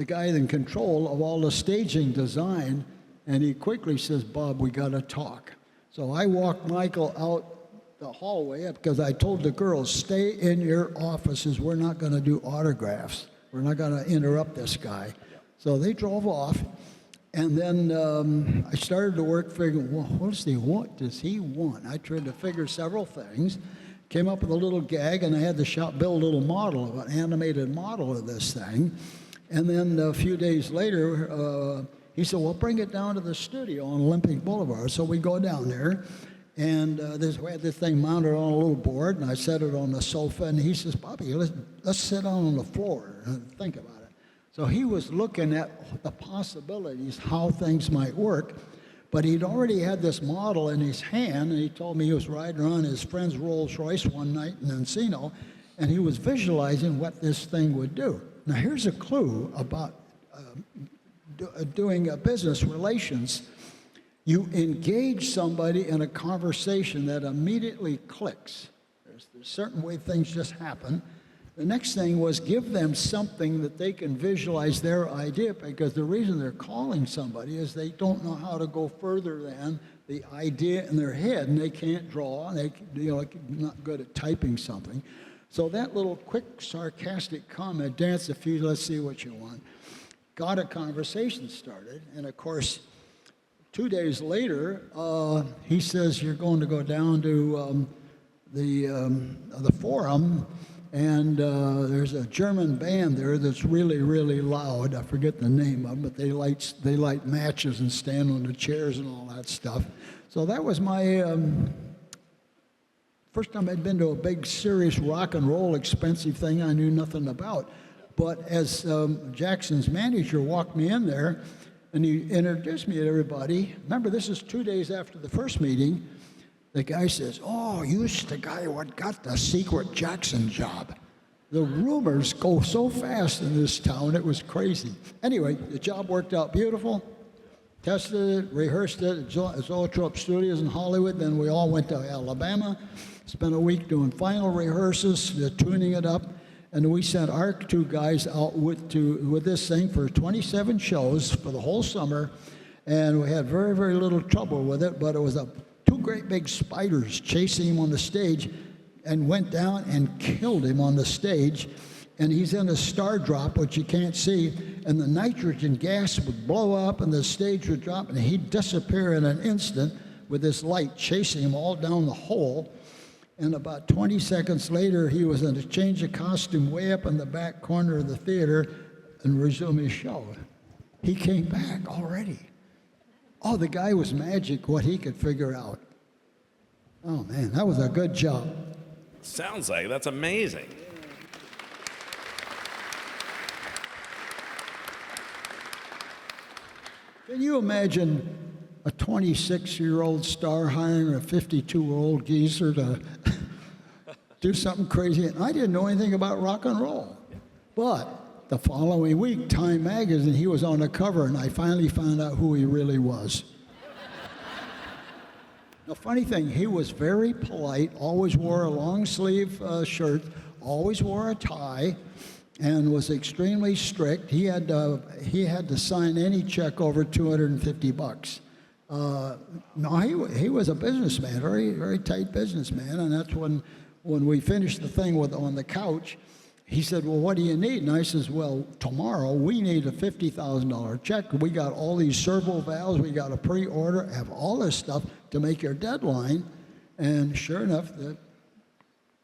guy in control of all the staging design, and he quickly says, Bob, we got to talk. So I walked Michael out the hallway because I told the girls, stay in your offices. We're not going to do autographs. We're not going to interrupt this guy. So they drove off, and then I started to work figuring, well, what does he want? I tried to figure several things. Came up with a little gag, and I had to build a little model, an animated model of this thing. And then a few days later, he said, well, bring it down to the studio on Olympic Boulevard. So we go down there, and we had this thing mounted on a little board, and I set it on the sofa, and he says, Bobby, let's sit down on the floor and think about it. So he was looking at the possibilities, how things might work. But he'd already had this model in his hand, and he told me he was riding around his friend's Rolls Royce one night in Encino, and he was visualizing what this thing would do. Now, here's a clue about doing business relations. You engage somebody in a conversation that immediately clicks. There's certain way things just happen. The next thing was give them something that they can visualize their idea, because the reason they're calling somebody is they don't know how to go further than the idea in their head, and they can't draw, and they're not good at typing something. So that little quick sarcastic comment, dance a few, let's see what you want, got a conversation started. And of course, 2 days later, he says, you're going to go down to the Forum, and there's a German band there that's really, really loud. I forget the name of them, but they light matches and stand on the chairs and all that stuff. So that was my first time I'd been to a big, serious rock and roll, expensive thing I knew nothing about. But as Jackson's manager walked me in there, and he introduced me to everybody. Remember, this is 2 days after the first meeting. The guy says, oh, you're the guy what got the secret Jackson job. The rumors go so fast in this town, it was crazy. Anyway, the job worked out beautiful. Tested it, rehearsed it at Zoetrope Studios in Hollywood. Then we all went to Alabama, spent a week doing final rehearsals, tuning it up. And we sent our two guys out with this thing for 27 shows for the whole summer. And we had very, very little trouble with it, but it was two great big spiders chasing him on the stage, and went down and killed him on the stage. And he's in a star drop, which you can't see, and the nitrogen gas would blow up and the stage would drop, and he'd disappear in an instant with this light chasing him all down the hole. And about 20 seconds later, he was in a change of costume way up in the back corner of the theater and resumed his show. He came back already. Oh, the guy was magic, what he could figure out. Oh, man, that was a good job. Sounds like that's amazing. Can you imagine a 26-year-old star hiring a 52-year-old geezer to do something crazy? And I didn't know anything about rock and roll. But the following week, Time magazine, he was on the cover, and I finally found out who he really was. The funny thing, he was very polite, always wore a long-sleeve shirt, always wore a tie, and was extremely strict. He had to sign any check over $250. No, he was a businessman, very, very tight businessman, and that's when we finished the thing on the couch, he said, well, what do you need? And I says, well, tomorrow we need a $50,000 check. We got all these servo valves. We got a pre-order, have all this stuff to make your deadline. And sure enough,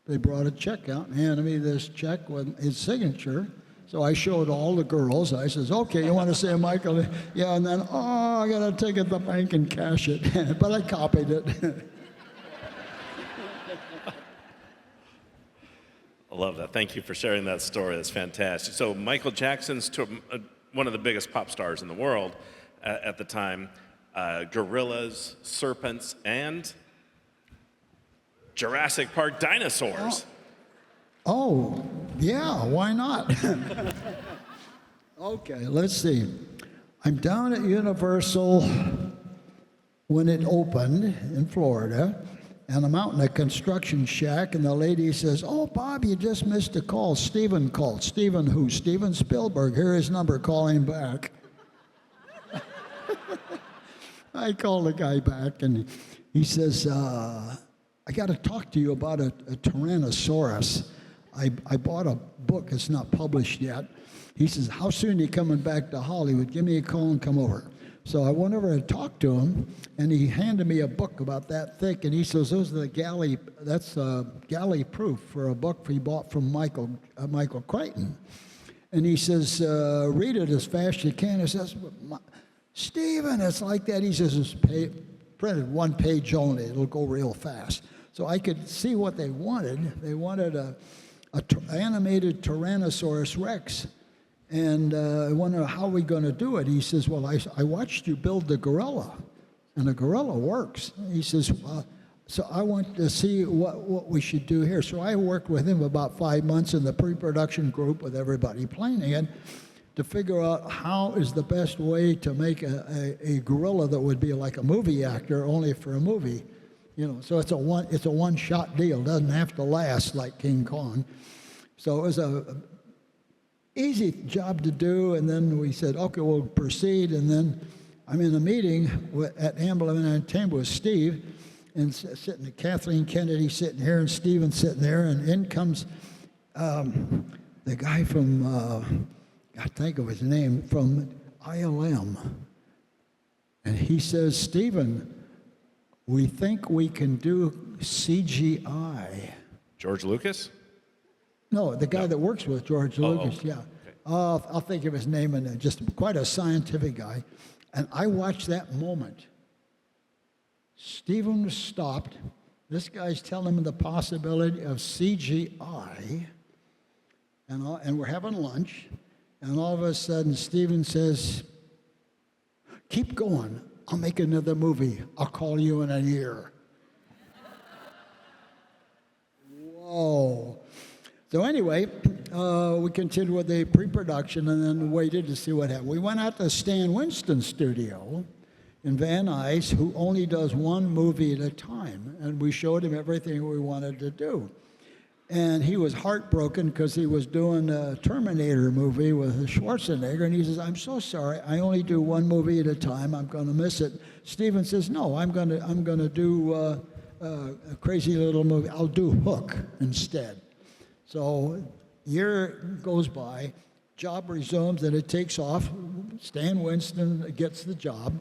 they brought a check out and handed me this check with his signature. So I showed all the girls. I says, okay, you want to say Michael? Yeah, and then, oh, I got to take it to the bank and cash it. But I copied it. I love that. Thank you for sharing that story. That's fantastic. So Michael Jackson's one of the biggest pop stars in the world at the time. Gorillas, serpents, and Jurassic Park dinosaurs. Oh, yeah, why not? Okay, let's see. I'm down at Universal when it opened in Florida, and I'm out in a construction shack, and the lady says, oh, Bob, you just missed a call. Steven called. Steven who? Steven Spielberg. Here his number, call him back. I called the guy back, and he says, I got to talk to you about a Tyrannosaurus. I bought a book. It's not published yet. He says, how soon are you coming back to Hollywood? Give me a call and come over. So I went over and talked to him, and he handed me a book about that thick, and he says, those are that's galley proof for a book he bought from Michael Crichton. And he says, read it as fast as you can. He says, Stephen, it's like that. He says, it's printed one page only. It'll go real fast. So I could see what they wanted. They wanted an animated Tyrannosaurus Rex. And I wonder how we going to do it. He says, well, I watched you build the gorilla, and the gorilla works. He says, so I want to see what we should do here. So I worked with him about 5 months in the pre-production group with everybody planning it to figure out how is the best way to make a gorilla that would be like a movie actor, only for a movie. You know, so it's a one-shot deal. It doesn't have to last like King Kong. So it was a easy job to do, and then we said, okay, we'll proceed, and then I'm in a meeting at Amblin Entertainment with Steve, and sitting, Kathleen Kennedy sitting here, and Steven sitting there, and in comes the guy from, I think of his name, from ILM, and he says, Steven, we think we can do CGI. George Lucas? No, the guy that works with George Lucas, yeah. Okay. I'll think of his name, and just quite a scientific guy. And I watched that moment. Stephen was stopped. This guy's telling him the possibility of CGI, and we're having lunch, and all of a sudden Stephen says, keep going. I'll make another movie. I'll call you in a year. Whoa. So anyway, we continued with the pre-production and then waited to see what happened. We went out to Stan Winston's studio in Van Nuys, who only does one movie at a time, and we showed him everything we wanted to do. And he was heartbroken because he was doing a Terminator movie with Schwarzenegger, and he says, I'm so sorry, I only do one movie at a time, I'm going to miss it. Steven says, no, I'm going to do a crazy little movie. I'll do Hook instead. So year goes by, job resumes, and it takes off. Stan Winston gets the job.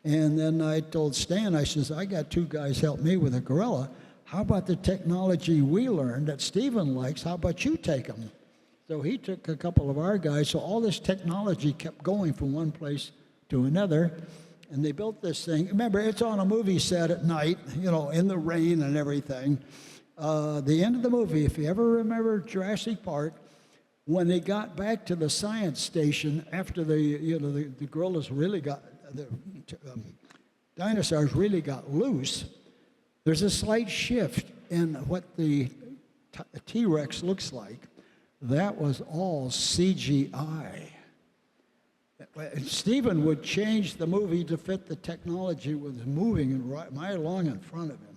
And then I told Stan, I says, I got two guys help me with a gorilla. How about the technology we learned that Steven likes? How about you take them? So he took a couple of our guys. So all this technology kept going from one place to another. And they built this thing. Remember, it's on a movie set at night, you know, in the rain and everything. The end of the movie, if you ever remember Jurassic Park, when they got back to the science station after the gorillas really got, the dinosaurs really got loose, there's a slight shift in what the T-Rex looks like. That was all CGI. Steven would change the movie to fit the technology was moving right along in front of him.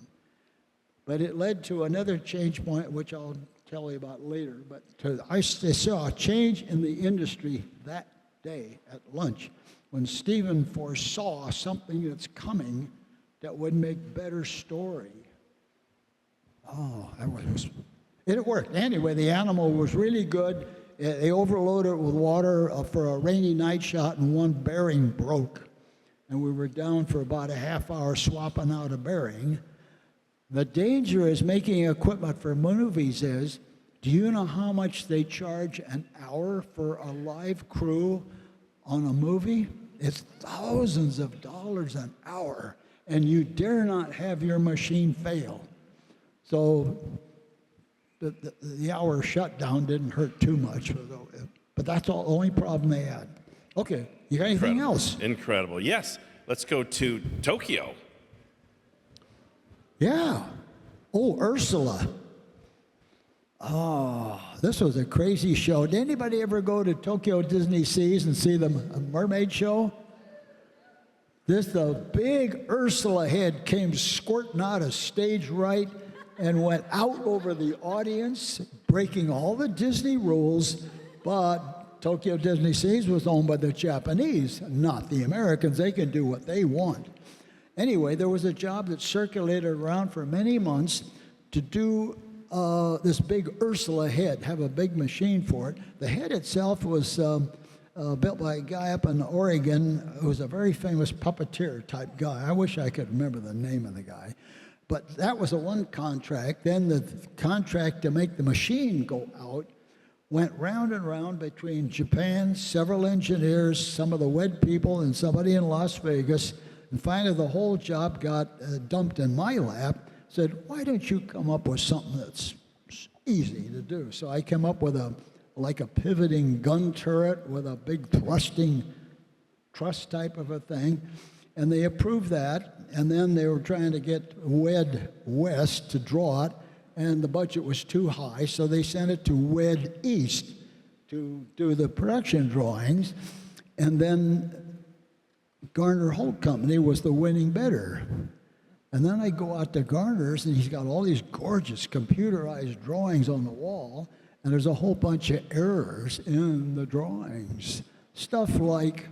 But it led to another change point, which I'll tell you about later. But I saw a change in the industry that day at lunch when Steven foresaw something that's coming that would make better story. Oh, It worked. Anyway, the animal was really good. They overloaded it with water for a rainy night shot, and one bearing broke. And we were down for about a half hour swapping out a bearing. The danger is making equipment for movies is, do you know how much they charge an hour for a live crew on a movie? It's thousands of dollars an hour, and you dare not have your machine fail. So the hour shutdown didn't hurt too much, but that's the only problem they had. Okay, you got anything else? Incredible. Yes, let's go to Tokyo. Yeah. Oh, Ursula. Oh, this was a crazy show. Did anybody ever go to Tokyo Disney Seas and see the mermaid show? The big Ursula head came squirting out of stage right and went out over the audience, breaking all the Disney rules, but Tokyo Disney Seas was owned by the Japanese, not the Americans. They can do what they want. Anyway, there was a job that circulated around for many months to do this big Ursula head, have a big machine for it. The head itself was built by a guy up in Oregon who was a very famous puppeteer type guy. I wish I could remember the name of the guy. But that was the one contract. Then the contract to make the machine go out went round and round between Japan, several engineers, some of the WED people, and somebody in Las Vegas. And finally, the whole job got dumped in my lap. Said, why don't you come up with something that's easy to do? So I came up with a pivoting gun turret with a big thrusting truss type of a thing. And they approved that. And then they were trying to get WED West to draw it. And the budget was too high. So they sent it to WED East to do the production drawings. And then Garner Holt Company was the winning bidder. And then I go out to Garner's, and he's got all these gorgeous computerized drawings on the wall, and there's a whole bunch of errors in the drawings. Stuff like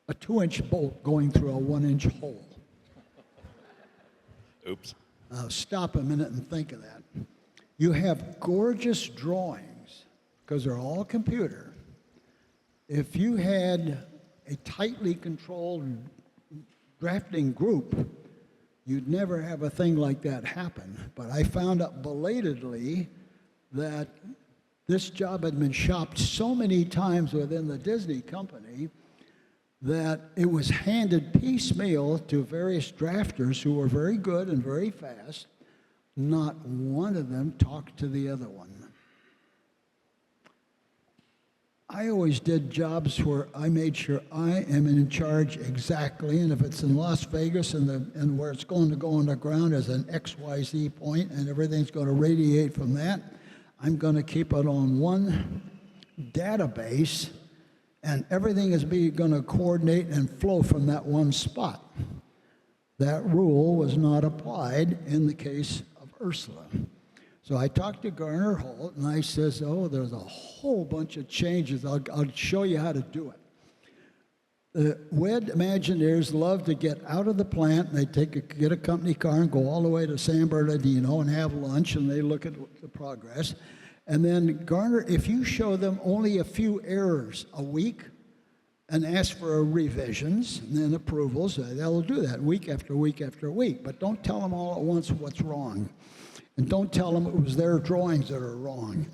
a 2-inch bolt going through a 1-inch hole. Oops. Stop a minute and think of that. You have gorgeous drawings, because they're all computer. If you had a tightly controlled drafting group, you'd never have a thing like that happen. But I found out belatedly that this job had been shopped so many times within the Disney Company that it was handed piecemeal to various drafters who were very good and very fast. Not one of them talked to the other one. I always did jobs where I made sure I am in charge exactly, and if it's in Las Vegas and where it's going to go on the ground as an XYZ point and everything's going to radiate from that, I'm going to keep it on one database, and everything is going to coordinate and flow from that one spot. That rule was not applied in the case of Ursula. So I talked to Garner Holt, and I says, oh, there's a whole bunch of changes. I'll show you how to do it. The WED Imagineers love to get out of the plant, and they get a company car and go all the way to San Bernardino and have lunch, and they look at the progress. And then Garner, if you show them only a few errors a week and ask for revisions and then approvals, they'll do that week after week after week. But don't tell them all at once what's wrong. And don't tell them it was their drawings that are wrong.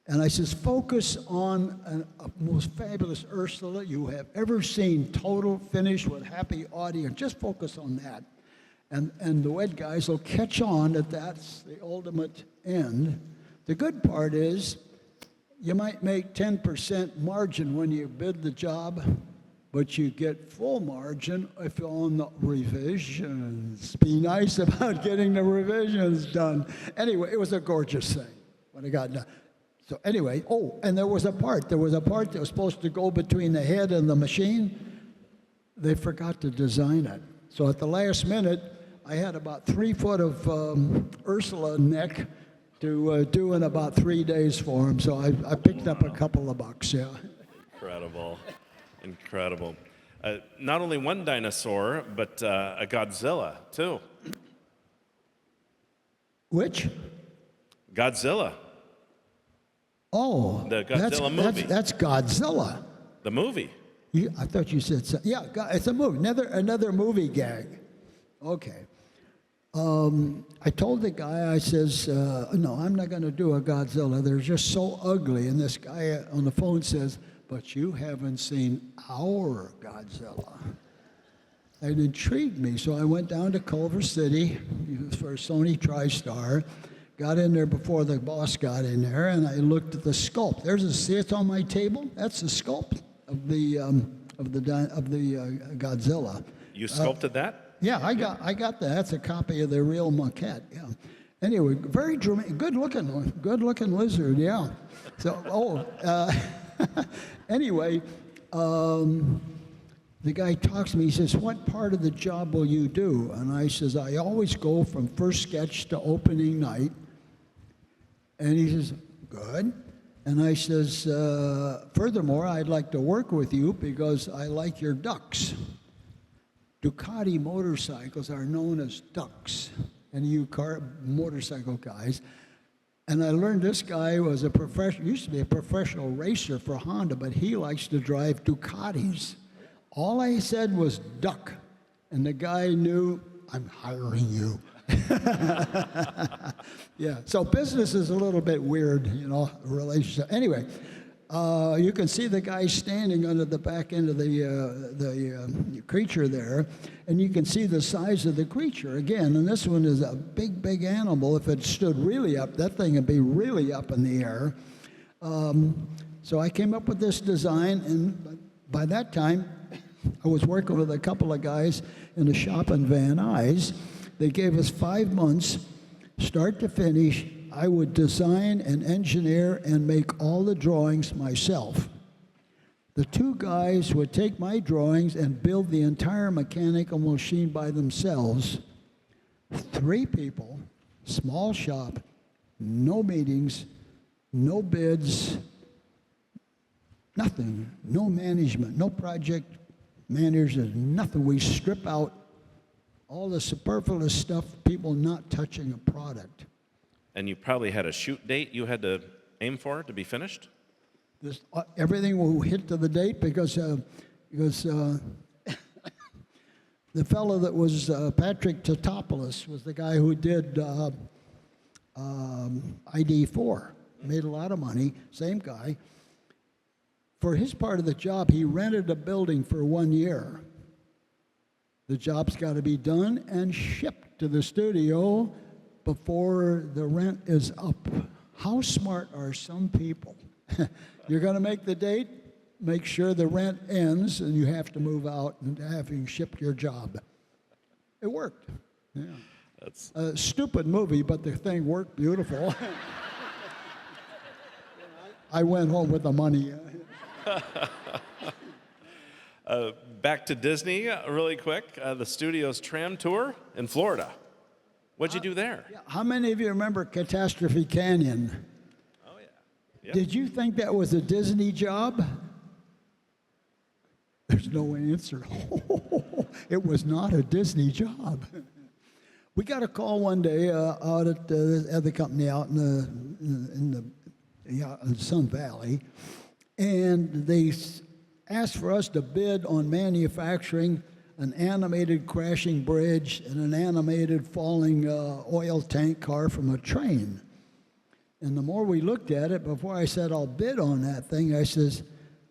And I says, focus on a most fabulous Ursula you have ever seen, total finish with happy audience. Just focus on that. And the WED guys will catch on that that's the ultimate end. The good part is you might make 10% margin when you bid the job, but you get full margin if you're on the revisions. Be nice about getting the revisions done. Anyway, it was a gorgeous thing when it got done. So anyway, oh, and there was a part that was supposed to go between the head and the machine. They forgot to design it. So at the last minute, I had about 3 foot of Ursula neck to do in about 3 days for him. So I picked up a couple of bucks, yeah. Incredible. Incredible. Not only one dinosaur, but a Godzilla, too. Which? Godzilla, Oh, The Godzilla movie. That's Godzilla. the movie. I thought you said so. Yeah, it's a movie. Another movie gag. Okay. I told the guy, I says, no, I'm not going to do a Godzilla. They're just so ugly. And this guy on the phone says, but you haven't seen our Godzilla. It intrigued me, so I went down to Culver City for Sony TriStar, got in there before the boss got in there, and I looked at the sculpt. See, it's on my table. That's the sculpt of the Godzilla. You sculpted that? Yeah, I got that. That's a copy of the real maquette. Yeah. Anyway, very dramatic, good looking lizard. Yeah. So, anyway, the guy talks to me. He says, "What part of the job will you do?" And I says, "I always go from first sketch to opening night." And he says, "Good." And I says, "Furthermore, I'd like to work with you because I like your ducks." Ducati motorcycles are known as ducks, and you motorcycle guys. And I learned this guy was used to be a professional racer for Honda, but he likes to drive Ducatis. All I said was duck, and the guy knew, I'm hiring you. Yeah, so business is a little bit weird, relationship. Anyway, you can see the guy standing under the back end of the creature there, and you can see the size of the creature again. And this one is a big, big animal. If it stood really up, that thing would be really up in the air. So I came up with this design, and by that time, I was working with a couple of guys in a shop in Van Nuys. They gave us 5 months, start to finish. I would design and engineer and make all the drawings myself. The two guys would take my drawings and build the entire mechanical machine by themselves. 3 people, small shop, no meetings, no bids, nothing, no management, no project managers, nothing. We strip out all the superfluous stuff, people not touching a product. And you probably had a shoot date you had to aim for to be finished? Everything will hit to the date because the fellow that was Patrick Tatopoulos was the guy who did ID4. Made a lot of money, same guy. For his part of the job, he rented a building for 1 year. The job's got to be done and shipped to the studio before the rent is up. How smart are some people? You're going to make the date, make sure the rent ends, and you have to move out and having shipped your job. It worked. Yeah. That's a stupid movie, but the thing worked beautiful. I went home with the money. Back to Disney really quick. The studio's tram tour in Florida. What'd you do there? How many of you remember Catastrophe Canyon? Oh, yeah. Yep. Did you think that was a Disney job? There's no answer. It was not a Disney job. We got a call one day out at the company out in Sun Valley, and they asked for us to bid on manufacturing an animated crashing bridge and an animated falling oil tank car from a train. And the more we looked at it, before I said I'll bid on that thing, I says,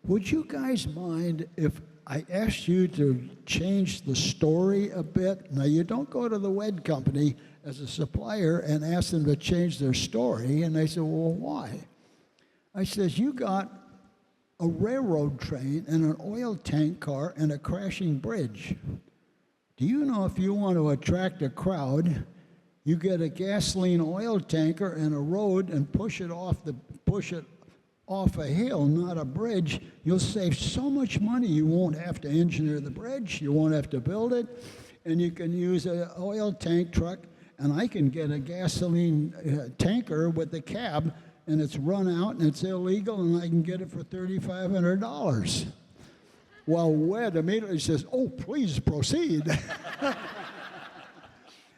would you guys mind if I asked you to change the story a bit? Now, you don't go to the WED company as a supplier and ask them to change their story. And they said, well, why? I says, you got a railroad train and an oil tank car and a crashing bridge. Do you know if you want to attract a crowd, you get a gasoline oil tanker and a road and push it off a hill, not a bridge? You'll save so much money. You won't have to engineer the bridge. You won't have to build it. And you can use an oil tank truck, and I can get a gasoline tanker with the cab, and it's run out and it's illegal, and I can get it for $3,500. Well, WED immediately says, oh, please proceed.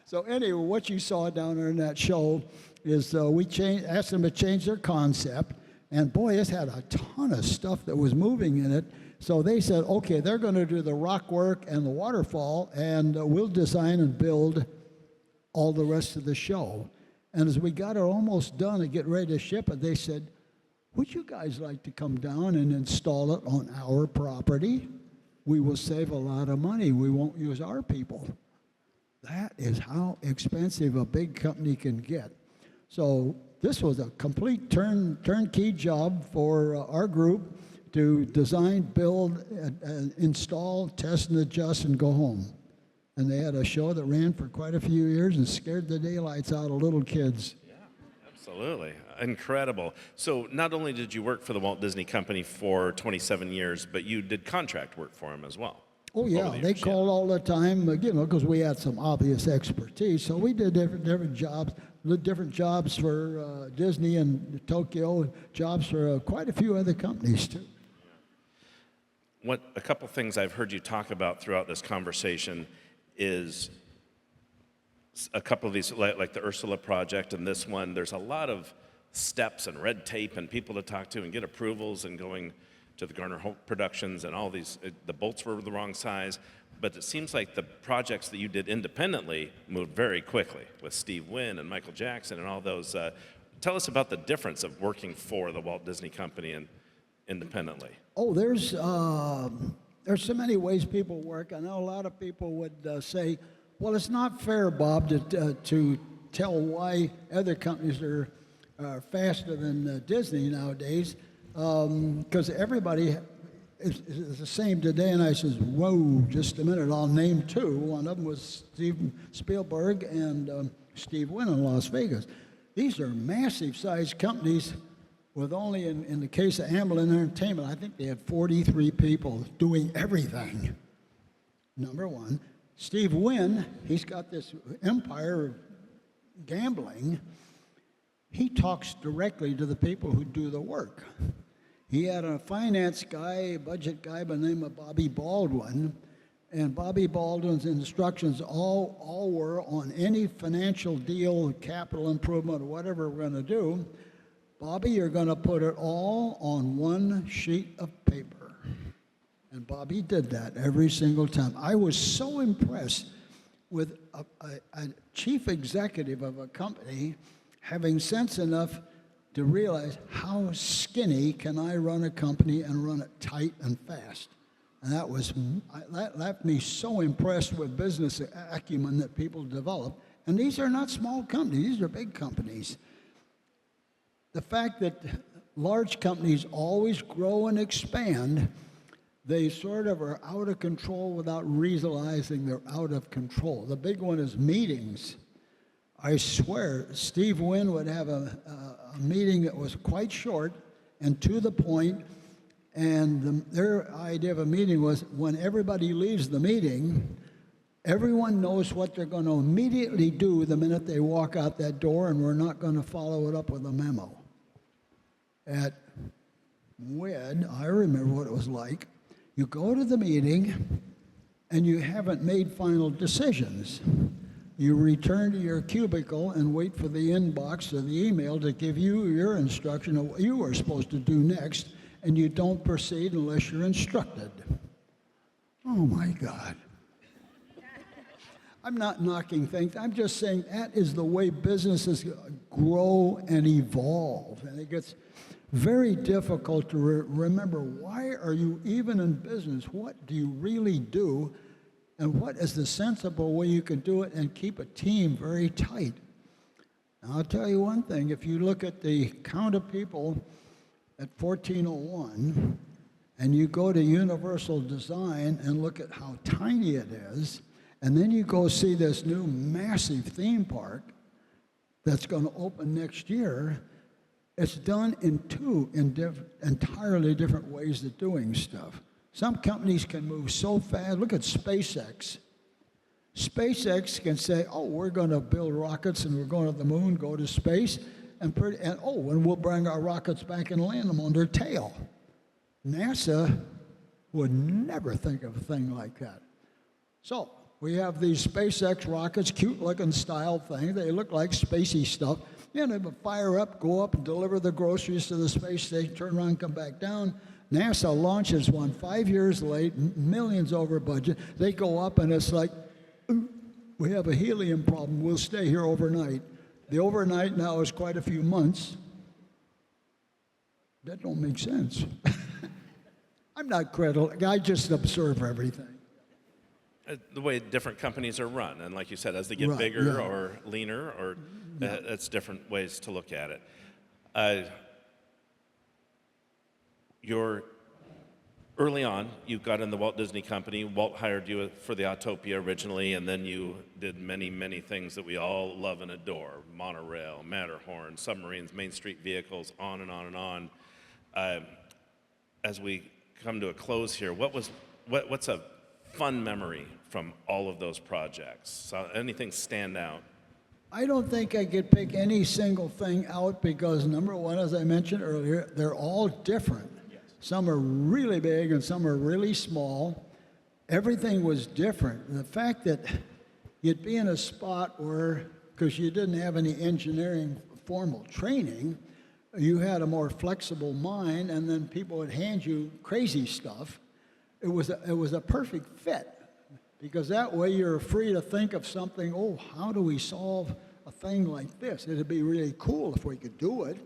So anyway, what you saw down there in that show is asked them to change their concept, and boy, it had a ton of stuff that was moving in it. So they said, okay, they're going to do the rock work and the waterfall, and we'll design and build all the rest of the show. And as we got it almost done and get ready to ship it, they said, would you guys like to come down and install it on our property? We will save a lot of money. We won't use our people. That is how expensive a big company can get. So this was a complete turnkey job for our group to design, build, install, test, and adjust, and go home. And they had a show that ran for quite a few years and scared the daylights out of little kids. Yeah, absolutely. Incredible. So not only did you work for the Walt Disney Company for 27 years, but you did contract work for him as well. Oh, yeah, they called all the time, because we had some obvious expertise. So we did different jobs for Disney and Tokyo, jobs for quite a few other companies, too. A couple things I've heard you talk about throughout this conversation is a couple of these, like the Ursula project and this one, there's a lot of steps and red tape and people to talk to and get approvals and going to the Garner Holt Productions and all these, the bolts were the wrong size, but it seems like the projects that you did independently moved very quickly with Steve Wynn and Michael Jackson and all those. Tell us about the difference of working for the Walt Disney Company and independently. Oh, there's so many ways people work. I know a lot of people would say, well, it's not fair, Bob, to tell why other companies are faster than Disney nowadays, because everybody is the same today. And I says, whoa, just a minute, I'll name two. One of them was Steven Spielberg and Steve Wynn in Las Vegas. These are massive-sized companies with only, in the case of Amblin Entertainment, I think they had 43 people doing everything. Number one. Steve Wynn, he's got this empire of gambling. He talks directly to the people who do the work. He had a finance guy, budget guy by the name of Bobby Baldwin, and Bobby Baldwin's instructions all were on any financial deal, capital improvement, or whatever we're going to do. Bobby, you're going to put it all on one sheet of paper. And Bobby did that every single time. I was so impressed with a chief executive of a company having sense enough to realize how skinny can I run a company and run it tight and fast. And that left me so impressed with business acumen that people develop. And these are not small companies, these are big companies. The fact that large companies always grow and expand, they sort of are out of control without realizing they're out of control. The big one is meetings. I swear, Steve Wynn would have a meeting that was quite short and to the point, and their idea of a meeting was when everybody leaves the meeting, everyone knows what they're going to immediately do the minute they walk out that door, and we're not going to follow it up with a memo. At WED, I remember what it was like. You go to the meeting, and you haven't made final decisions. You return to your cubicle and wait for the inbox or the email to give you your instruction of what you are supposed to do next, and you don't proceed unless you're instructed. Oh, my God. I'm not knocking things. I'm just saying that is the way businesses grow and evolve. And it gets very difficult to remember, why are you even in business? What do you really do? And what is the sensible way you can do it and keep a team very tight? Now, I'll tell you one thing. If you look at the count of people at 1401, and you go to Universal Design and look at how tiny it is, and then you go see this new massive theme park that's going to open next year, it's done in two entirely different ways of doing stuff. Some companies can move so fast. Look at SpaceX. SpaceX can say, oh, we're going to build rockets and we're going to the moon, go to space, and we'll bring our rockets back and land them on their tail. NASA would never think of a thing like that. So we have these SpaceX rockets, cute-looking style thing. They look like spacey stuff. You know, they would fire up, go up and deliver the groceries to the space station, turn around, come back down. NASA launches one 5 years late, millions over budget. They go up and it's like, "Ooh, we have a helium problem. We'll stay here overnight." The overnight now is quite a few months. That don't make sense. I'm not critical. I just observe everything. The way different companies are run, and like you said, as they get Right, bigger yeah. or leaner, or that's different ways to look at it. You're early on, you got in the Walt Disney Company. Walt hired you for the Autopia originally, and then you did many, many things that we all love and adore: monorail, Matterhorn, submarines, Main Street vehicles, on and on and on. As we come to a close here, what's a fun memory from all of those projects? So anything stand out? I don't think I could pick any single thing out because, number one, as I mentioned earlier, they're all different. Yes. Some are really big and some are really small. Everything was different. The fact that you'd be in a spot where, because you didn't have any engineering formal training, you had a more flexible mind, and then people would hand you crazy stuff. It was a perfect fit, because that way you're free to think of something. Oh, how do we solve a thing like this? It'd be really cool if we could do it.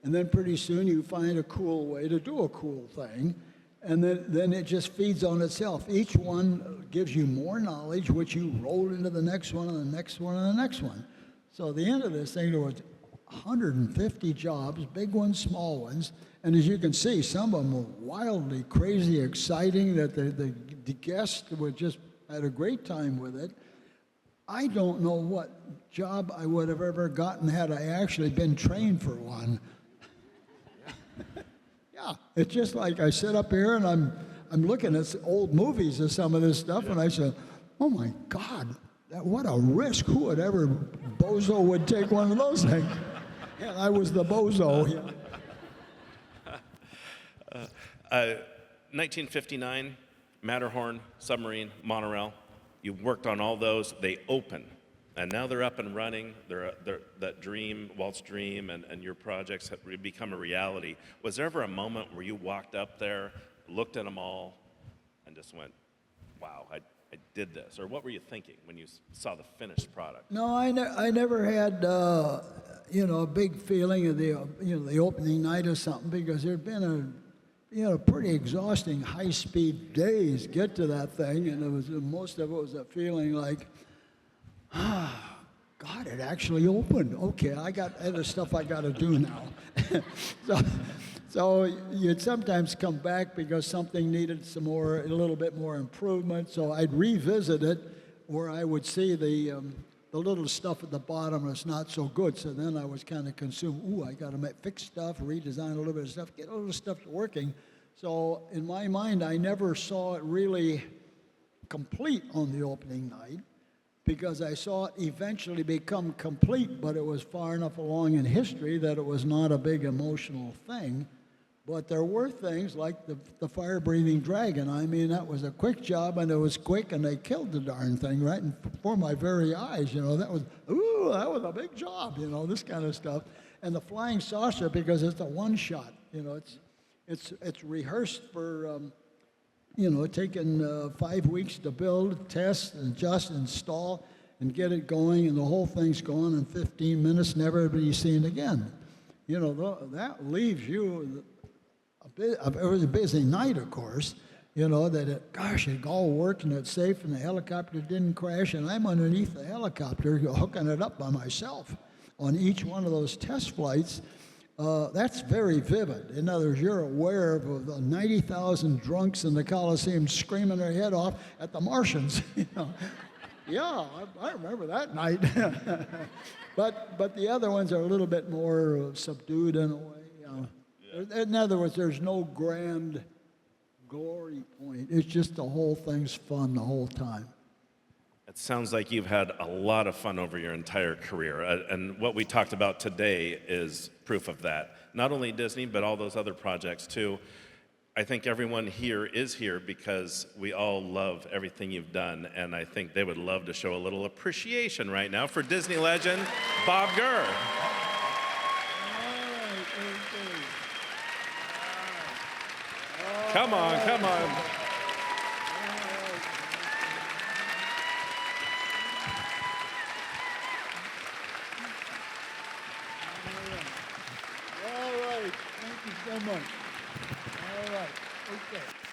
And then pretty soon you find a cool way to do a cool thing, and then it just feeds on itself. Each one gives you more knowledge, which you roll into the next one and the next one and the next one. So at the end of this thing, there was 150 jobs, big ones, small ones, and as you can see, some of them were wildly crazy, exciting, that the guests would just had a great time with it. I don't know what job I would have ever gotten had I actually been trained for one. Yeah, it's just like I sit up here and I'm looking at old movies of some of this stuff, and I said, "Oh my God, what a risk! Who would ever bozo would take one of those things?" And I was the bozo. Yeah. 1959, Matterhorn, submarine, monorail. You worked on all those. They open, and now they're up and running. That dream, Walt's dream, and your projects have become a reality. Was there ever a moment where you walked up there, looked at them all, and just went, "Wow, I did this"? Or what were you thinking when you saw the finished product? No, I never had a big feeling of the opening night or something, because there'd been pretty exhausting high-speed days get to that thing, and most of it was a feeling like, God, it actually opened. Okay, I got other stuff I got to do now. So you'd sometimes come back because something needed a little bit more improvement. So I'd revisit it, where I would see the little stuff at the bottom that's not so good. So then I was kind of consumed. Ooh, I got to fix stuff, redesign a little bit of stuff, get a little stuff working. So in my mind, I never saw it really complete on the opening night, because I saw it eventually become complete, but it was far enough along in history that it was not a big emotional thing. But there were things like the fire-breathing dragon. I mean, that was a quick job, and it was quick, and they killed the darn thing right before my very eyes. That was a big job. This kind of stuff. And the flying saucer, because it's a one-shot. It's rehearsed for taking 5 weeks to build, test, adjust, install, and get it going, and the whole thing's going in 15 minutes, never to be seen again. That leaves you. It was a busy night, of course, that it all worked and it's safe and the helicopter didn't crash, and I'm underneath the helicopter hooking it up by myself on each one of those test flights. That's very vivid. In other words, you're aware of the 90,000 drunks in the Coliseum screaming their head off at the Martians. Yeah, I remember that night. But the other ones are a little bit more subdued in a way. In other words, there's no grand glory point. It's just the whole thing's fun the whole time. It sounds like you've had a lot of fun over your entire career, and what we talked about today is proof of that. Not only Disney, but all those other projects too. I think everyone here is here because we all love everything you've done, and I think they would love to show a little appreciation right now for Disney legend Bob Gurr. Come on, come on. All right. Thank you so much. All right. Okay.